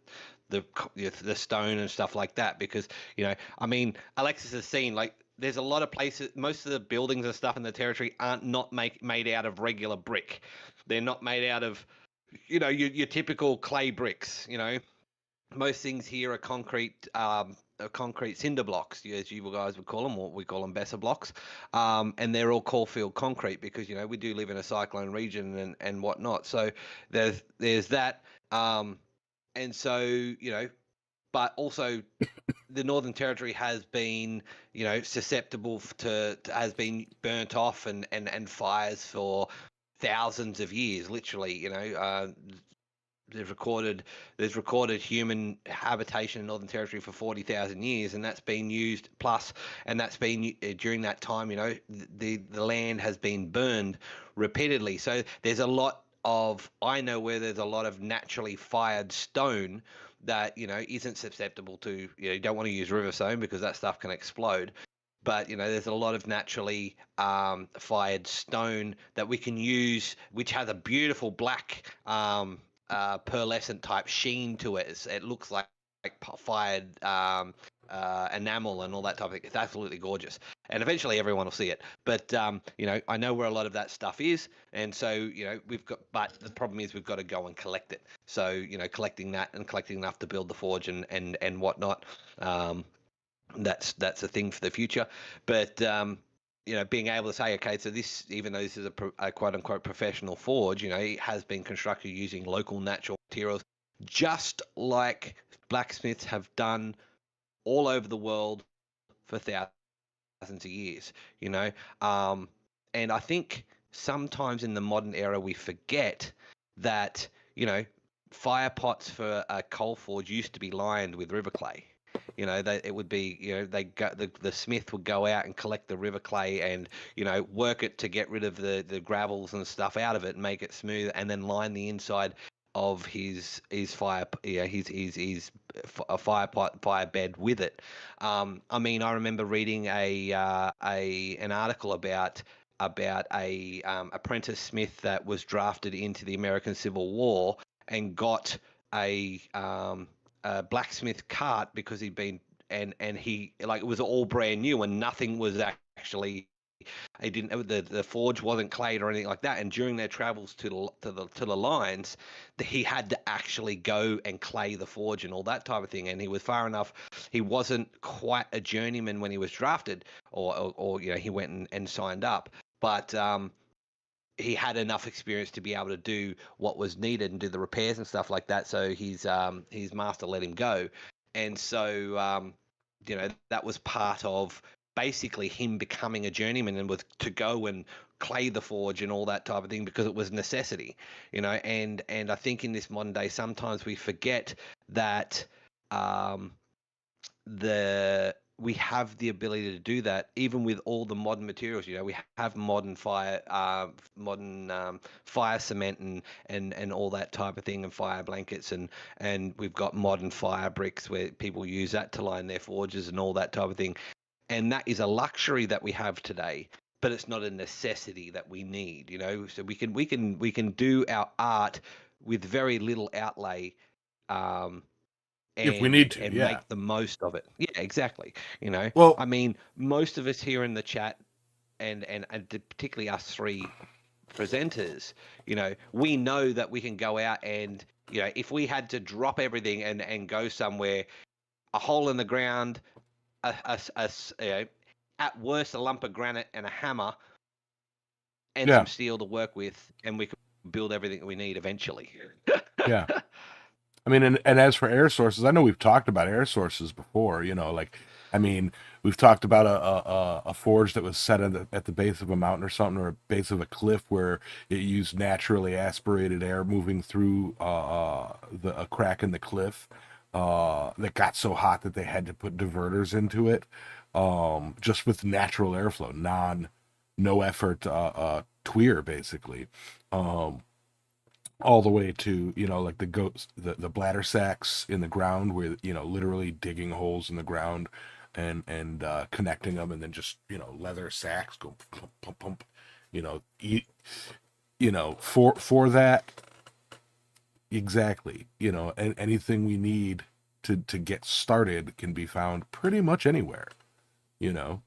stone and stuff like that, because I mean, Alexis has seen, like, there's a lot of places, most of the buildings and stuff in the territory aren't not made out of regular brick. They're not made out of your typical clay bricks. Most things here are concrete cinder blocks, as you guys would call them, or we call them Besser blocks, and they're all coalfield concrete because we do live in a cyclone region and whatnot. So there's that, and so but also the Northern Territory has been susceptible has been burnt off and fires for thousands of years, literally. There's recorded human habitation in Northern Territory for 40,000 years, and that's been used and that's been during that time. The land has been burned repeatedly. So I know where there's a lot of naturally fired stone that isn't susceptible to. You don't want to use river stone because that stuff can explode. But there's a lot of naturally fired stone that we can use, which has a beautiful black pearlescent type sheen to it. It looks like fired enamel and all that type of thing. It's absolutely gorgeous, and eventually everyone will see it. But I know where a lot of that stuff is, and so but the problem is we've got to go and collect it. So collecting that and collecting enough to build the forge and whatnot. That's a thing for the future. But being able to say, okay, so this, even though this is a quote unquote professional forge, it has been constructed using local natural materials, just like blacksmiths have done all over the world for thousands of years. And I think sometimes in the modern era we forget that fire pots for a coal forge used to be lined with river clay. It would be, the smith would go out and collect the river clay and, work it to get rid of the gravels and stuff out of it and make it smooth, and then line the inside of his fire, a fire bed with it. I mean, I remember reading an article about a apprentice smith that was drafted into the American Civil War and got a blacksmith cart because he'd been and he, like, it was all brand new and nothing was actually, he didn't, the forge wasn't clayed or anything like that, and during their travels to the lines, he had to actually go and clay the forge and all that type of thing. And he was far enough, he wasn't quite a journeyman when he was drafted, or he went and signed up, but he had enough experience to be able to do what was needed and do the repairs and stuff like that. So his master let him go. And so, that was part of basically him becoming a journeyman, and was to go and clay the forge and all that type of thing because it was necessity, and I think in this modern day, sometimes we forget that, we have the ability to do that even with all the modern materials. We have modern fire cement and all that type of thing, and fire blankets, and we've got modern fire bricks where people use that to line their forges and all that type of thing. And that is a luxury that we have today, but it's not a necessity that we need. So we can do our art with very little outlay, If we need to, and yeah. make the most of it. Yeah, exactly. You know, Well, I mean, most of us here in the chat, and particularly us three presenters, you know, we know that we can go out and, you know, if we had to drop everything and go somewhere, a hole in the ground, you know, at worst a lump of granite and a hammer and yeah, some steel to work with, and we could build everything we need eventually. yeah. I mean, and as for air sources, I know we've talked about air sources before. You know, like, I mean, we've talked about a forge that was set at the base of a mountain or something, or a base of a cliff, where it used naturally aspirated air moving through a crack in the cliff that got so hot that they had to put diverters into it, just with natural airflow, no effort tweer basically. All the way to, you know, like the goats, the bladder sacks in the ground, where, you know, literally digging holes in the ground and connecting them, and then just, you know, leather sacks go pump pump pump, you know, you know, for that exactly, you know, and anything we need to get started can be found pretty much anywhere, you know.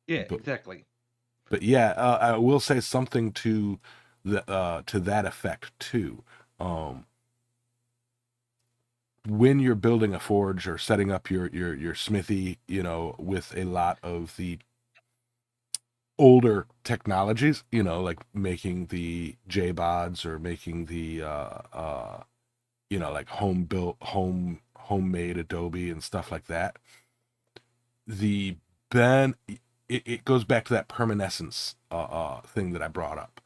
Yeah, but exactly. but yeah, I will say something to that effect too. um when you're building a forge or setting up your smithy, you know, with a lot of the older technologies, you know, like making the J-bods or making the you know, like homemade Adobe and stuff like that, the ben it goes back to that permanescence thing that I brought up.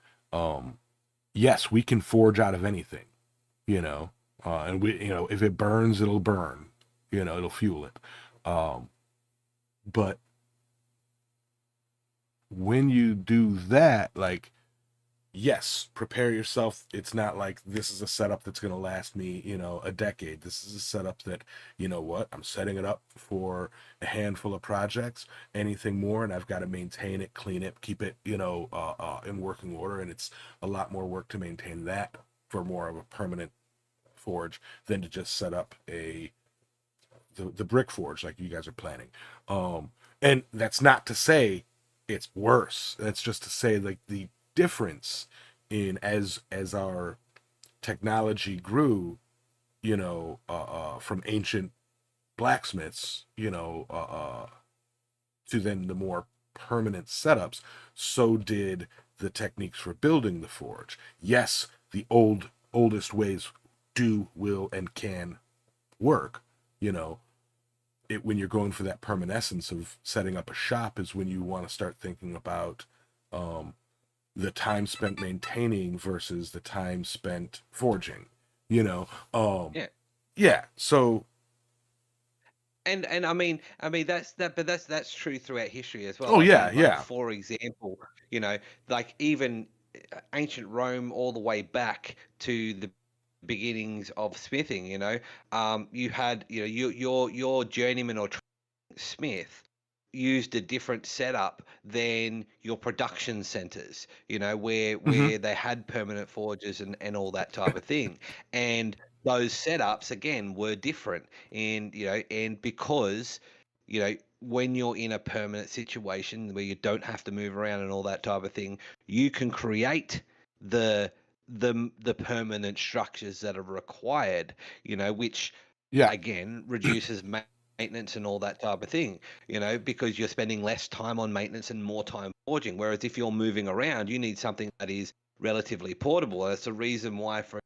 Yes, we can forge out of anything, you know, and we, you know, if it burns, it'll burn, you know, it'll fuel it. Um, but when you do that, like, yes, prepare yourself. It's not like this is a setup that's going to last me, you know, a decade. This is a setup that, you know what, I'm setting it up for a handful of projects. Anything more, and I've got to maintain it, clean it, keep it, you know, in working order. And it's a lot more work to maintain that for more of a permanent forge than to just set up the brick forge like you guys are planning. And that's not to say it's worse. That's just to say, like, the difference in as our technology grew, you know, from ancient blacksmiths, you know, to then the more permanent setups, so did the techniques for building the forge. Yes, the oldest ways do, will, and can work, you know. When you're going for that permanescence of setting up a shop is when you want to start thinking about um, the time spent maintaining versus the time spent forging, you know. Yeah. Yeah, so And that's that, but that's true throughout history as well. oh yeah, Like yeah, for example, you know, like even ancient Rome all the way back to the beginnings of smithing. You know, you had, you know, your journeyman or smith used a different setup than your production centers, you know, hmm, where they had permanent forges and all that type of thing. And those setups again were different. And, you know, and because, you know, when you're in a permanent situation where you don't have to move around and all that type of thing, you can create the the permanent structures that are required, you know, which yeah, again reduces maintenance and all that type of thing, you know, because you're spending less time on maintenance and more time forging. Whereas if you're moving around, you need something that is relatively portable. That's the reason why for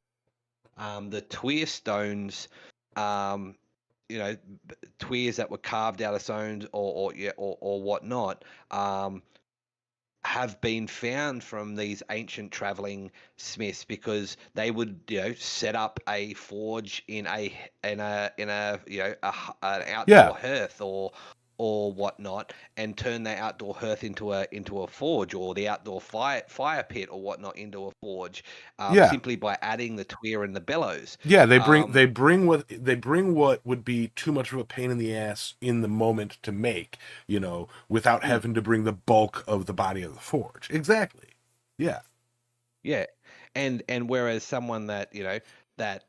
the Tweer stones, um, you know, Tweers that were carved out of stones or whatnot, have been found from these ancient traveling smiths, because they would, you know, set up a forge in a you know an yeah, outdoor hearth or whatnot, and turn that outdoor hearth into a forge, or the outdoor fire pit or whatnot into a forge, yeah. simply by adding the tweer and the bellows. Yeah, Um, they bring what would be too much of a pain in the ass in the moment to make, you know, without mm, having to bring the bulk of the body of the forge. Exactly. Yeah. yeah. And whereas someone that, you know, that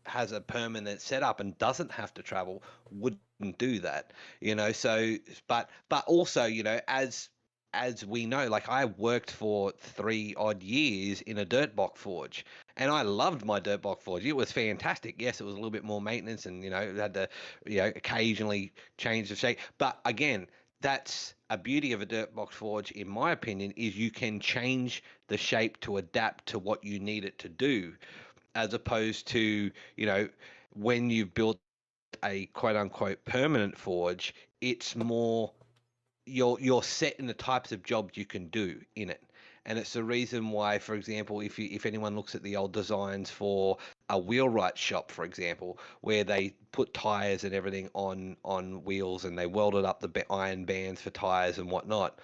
has a permanent setup and doesn't have to travel wouldn't do that, you know. So but also, you know, as we know, like I worked for 3 odd years in a dirt block forge, and I loved my dirt block forge. It was fantastic. Yes, it was a little bit more maintenance, and you know, it had to, you know, occasionally change the shape. But again, that's a beauty of a dirt box forge, in my opinion, is you can change the shape to adapt to what you need it to do, as opposed to, you know, when you've built a quote unquote permanent forge, it's more you're set in the types of jobs you can do in it. And it's the reason why, for example, if anyone looks at the old designs for a wheelwright shop, for example, where they put tires and everything on wheels and they welded up the iron bands for tires and whatnot,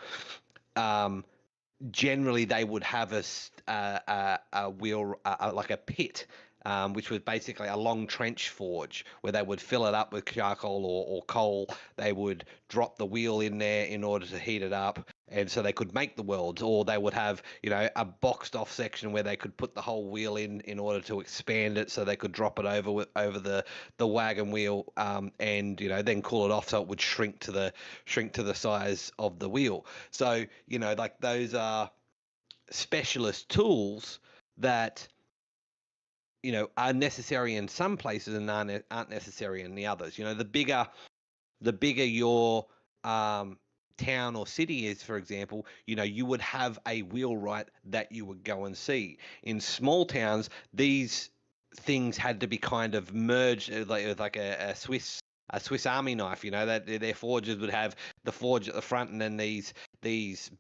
generally they would have a wheel, like a pit, which was basically a long trench forge where they would fill it up with charcoal or coal. They would drop the wheel in there in order to heat it up, and so they could make the welds. Or they would have, you know, a boxed off section where they could put the whole wheel in order to expand it, so they could drop it over the wagon wheel, and you know, then cool it off so it would shrink to the size of the wheel. So, you know, like those are specialist tools that, you know, are necessary in some places and aren't necessary in the others. You know, the bigger your town or city is, for example, you know, you would have a wheelwright that you would go and see. In small towns, these things had to be kind of merged, like a Swiss Army knife. You know, that their forges would have the forge at the front and then these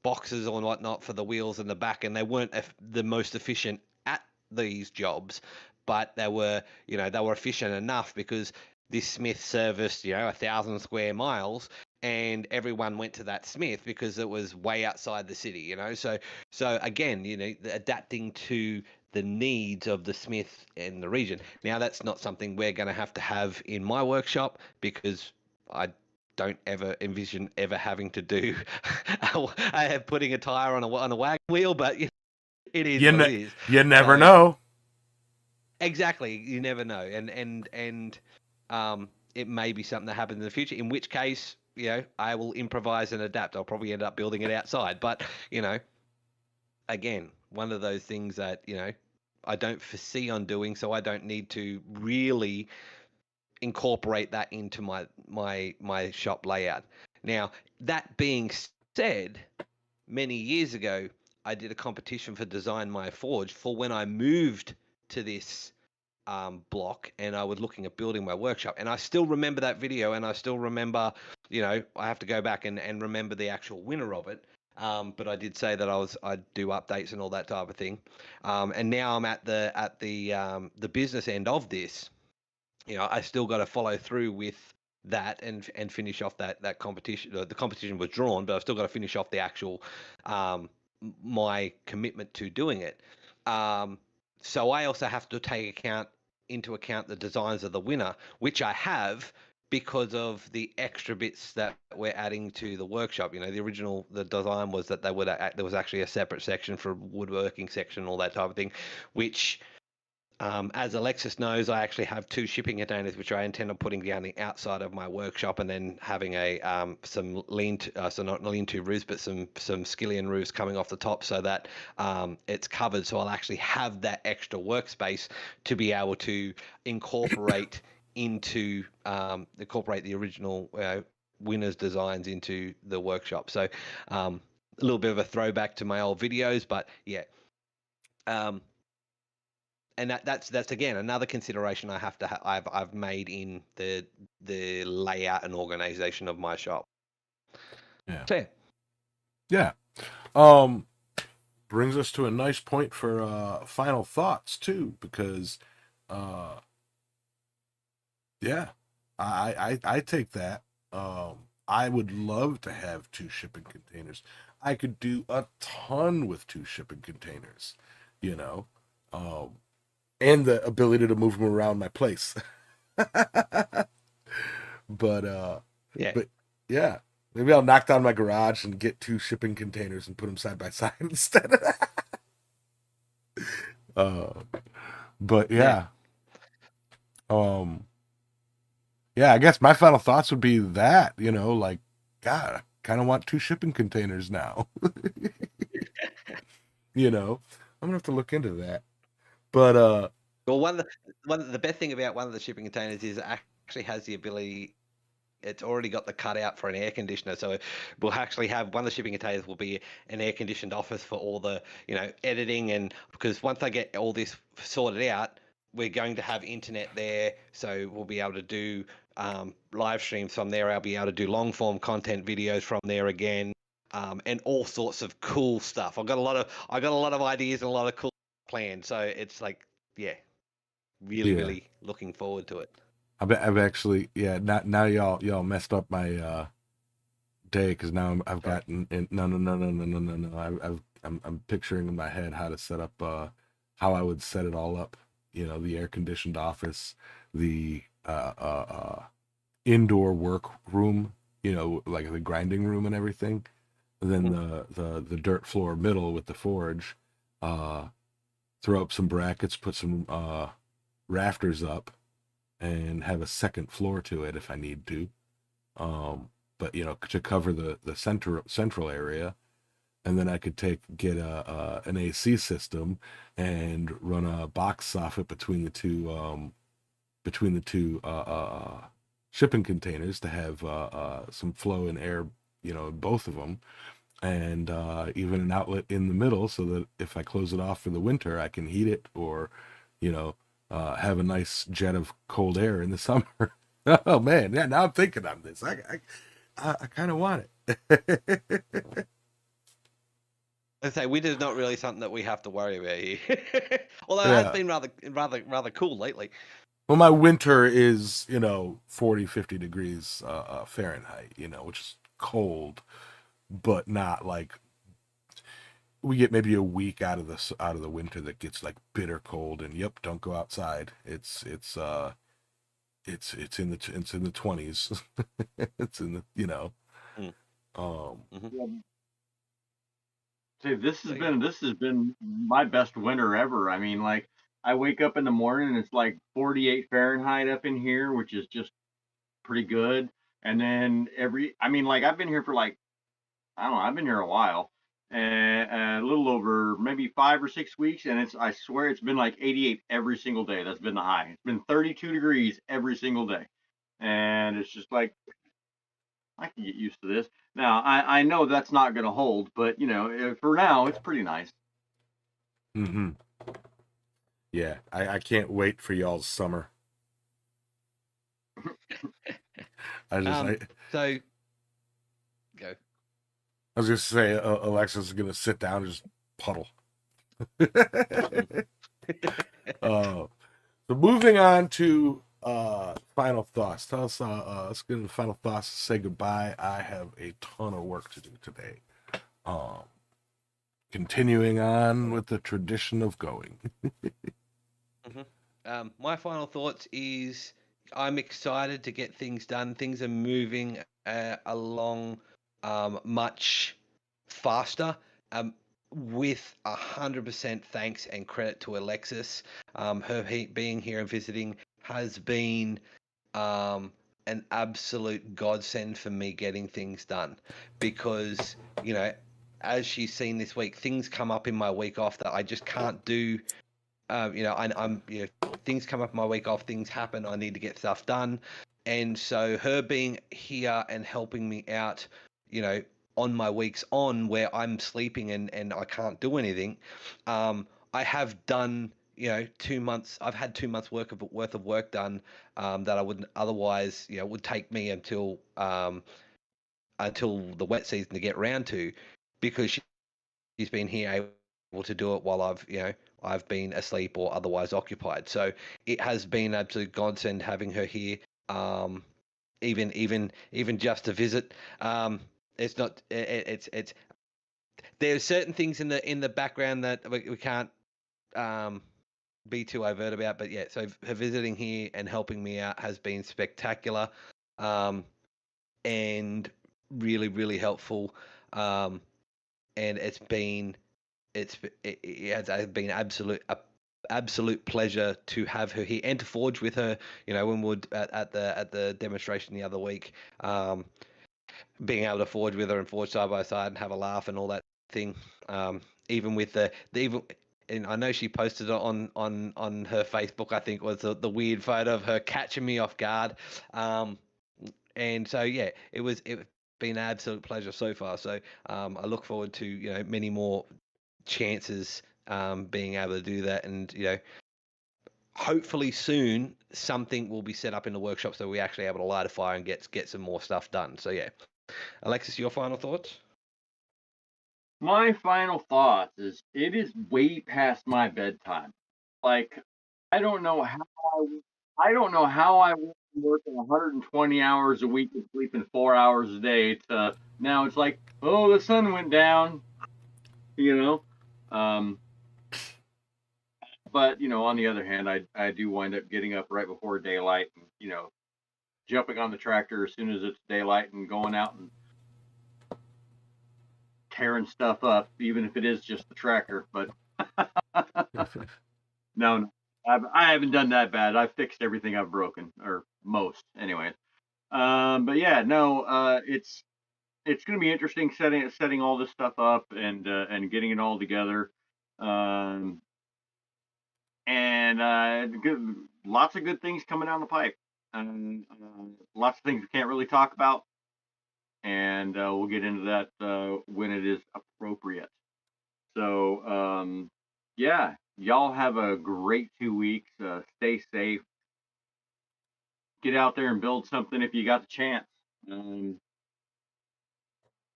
boxes or whatnot for the wheels in the back, and they weren't the most efficient at these jobs, but they were, you know, they were efficient enough because this smith serviced, you know, 1,000 square miles, and everyone went to that smith because it was way outside the city, you know. So again, you know, adapting to the needs of the smith in the region. Now, that's not something we're going to have in my workshop, because I don't ever envision ever having to do putting a tire on a wagon wheel, but you know, it is what it is. You never So, know. exactly, you never know, and it may be something that happens in the future. In which case, you know, I will improvise and adapt. I'll probably end up building it outside, but you know, again, one of those things that, you know, I don't foresee on doing, so I don't need to really incorporate that into my shop layout. Now, that being said, many years ago, I did a competition for Design My Forge for when I moved to this block, and I was looking at building my workshop. And I still remember that video, and I still remember, you know, I have to go back and remember the actual winner of it. But I did say that I'd do updates and all that type of thing. And now I'm at the business end of this. You know, I still got to follow through with that and finish off that competition. The competition was drawn, but I've still got to finish off the actual my commitment to doing it. So I also have to take into account the designs of the winner, which I have, because of the extra bits that we're adding to the workshop. You know, the design was that there was actually a separate section for woodworking section, all that type of thing, which, as Alexis knows, I actually have 2 shipping containers, which I intend on putting down the outside of my workshop, and then having some so not lean-to roofs, but some skillion roofs coming off the top, so that it's covered. So I'll actually have that extra workspace to be able to incorporate the original winners' designs into the workshop. So a little bit of a throwback to my old videos, but yeah. And that's again another consideration I have to I've made in the layout and organization of my shop. Yeah. So, Yeah. Brings us to a nice point for final thoughts too, because yeah, I take that. I would love to have 2 shipping containers. I could do a ton with 2 shipping containers, you know. And the ability to move them around my place. But yeah. but yeah, maybe I'll knock down my garage and get 2 shipping containers and put them side by side instead of that. uh, but yeah, um, yeah. I guess my final thoughts would be that like, God, I kind of want 2 shipping containers now. I'm gonna have to look into that. But Well, one of the best thing about one of the shipping containers is it actually has the ability. It's already got the cutout for an air conditioner, so we'll actually have one of the shipping containers will be an air conditioned office for all the editing, and because once I get all this sorted out, we're going to have internet there, so we'll be able to do live streams from there. I'll be able to do long form content videos from there again, and all sorts of cool stuff. I got a lot of ideas and a lot of cool plans. So it's like, yeah, really, yeah, really looking forward to it. I've actually now y'all messed up my day because now I've Sorry. gotten no. I'm picturing in my head how to set up how I would set it all up. The air conditioned office, the indoor work room. Like the grinding room and everything. And then the dirt floor middle with the forge. Uh, Throw up some brackets, put some rafters up, and have a second floor to it if I need to. But to cover the central area, and then I could get an AC system and run a box soffit between the two shipping containers to have some flow in air, in both of them, and even an outlet in the middle so that if I close it off for the winter, I can heat it or, have a nice jet of cold air in the summer. Oh man, yeah. Now I'm thinking on this. I kind of want it. I say winter is not really something that we have to worry about here. Although it has Yeah. been rather cool lately. Well, my winter is 40, 50 degrees Fahrenheit, which is cold, but not like we get maybe a week out of the winter that gets like bitter cold and yep, don't go outside. It's in the 20s. It's in the Mm. um Hmm. Yeah. See, There you go. this has been my best winter ever. I mean, like I wake up in the morning and it's like 48 Fahrenheit up in here, which is just pretty good. And then I mean, like I've been here for like I don't know, I've been here a while, and a little over maybe 5 or 6 weeks, and I swear it's been like 88 every single day. That's been the high. It's been 32 degrees every single day, and it's just like I can get used to this. Now I know that's not going to hold, but for now it's pretty nice. mhm. Yeah, I can't wait for y'all's summer. I just I, So go. I was just say Alexa's gonna sit down and just puddle. uh, so moving on to final thoughts. Tell us let's get into final thoughts. Say goodbye. I have a ton of work to do today. Um, Continuing on with the tradition of going. Hmm. My final thoughts is I'm excited to get things done. Things are moving along much faster. With 100% thanks and credit to Alexis. Being here and visiting has been um, an absolute godsend for me getting things done because, as she's seen this week, things come up in my week off that I just can't do. I'm things come up my week off, things happen, I need to get stuff done. And so her being here and helping me out, you know, on my weeks on where I'm sleeping and I can't do anything, I have done, 2 months. I've had 2 months worth of work done that I wouldn't otherwise, would take me until the wet season to get round to, because she's been here able to do it while I've been asleep or otherwise occupied. So it has been an absolute godsend having her here. Even just to visit. It's not. It's. There's certain things in the background that we can't um, be too overt about. But yeah, so her visiting here and helping me out has been spectacular, and really really helpful. And it's been it's been absolute absolute pleasure to have her here and to forge with her. You know, when we were at the demonstration the other week, being able to forge with her and forge side by side and have a laugh and all that thing. Even with the even. And I know she posted it on her Facebook. I think was the weird photo of her catching me off guard. And so yeah, it's been an absolute pleasure so far. So I look forward to many more chances being able to do that, and hopefully soon something will be set up in the workshop so we're actually able to light a fire and get some more stuff done. So yeah, Alexis, your final thoughts? My final thoughts is it is way past my bedtime. Like I don't know how I don't know how I went from working 120 hours a week and sleeping 4 hours a day to now it's like, oh, the sun went down, you know. Um, but on the other hand, I do wind up getting up right before daylight and jumping on the tractor as soon as it's daylight and going out and tearing stuff up, even if it is just the tractor. But no, I haven't done that bad. I've fixed everything I've broken, or most, anyway. But yeah, no, it's going to be interesting setting all this stuff up and getting it all together. And lots of good things coming down the pipe, and lots of things we can't really talk about, and we'll get into that when it is appropriate. So yeah, y'all have a great 2 weeks. Stay safe. Get out there and build something if you got the chance. And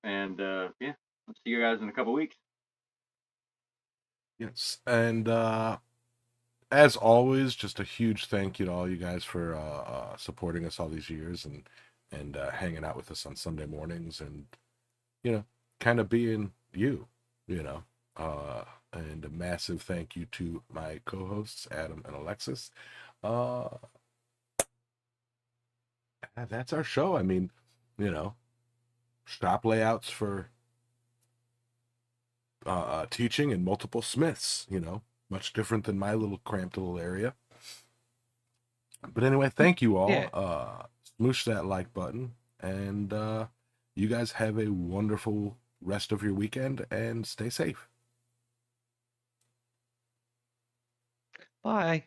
yeah, I'll see you guys in a couple weeks. Yes, and as always, just a huge thank you to all you guys for supporting us all these years and hanging out with us on Sunday mornings and kind of being you, and a massive thank you to my co-hosts Adam and Alexis. That's our show. I mean, shop layouts for teaching in multiple smiths, much different than my little cramped little area. But anyway, thank you all. Yeah. Smoosh that like button, and you guys have a wonderful rest of your weekend and stay safe. Bye.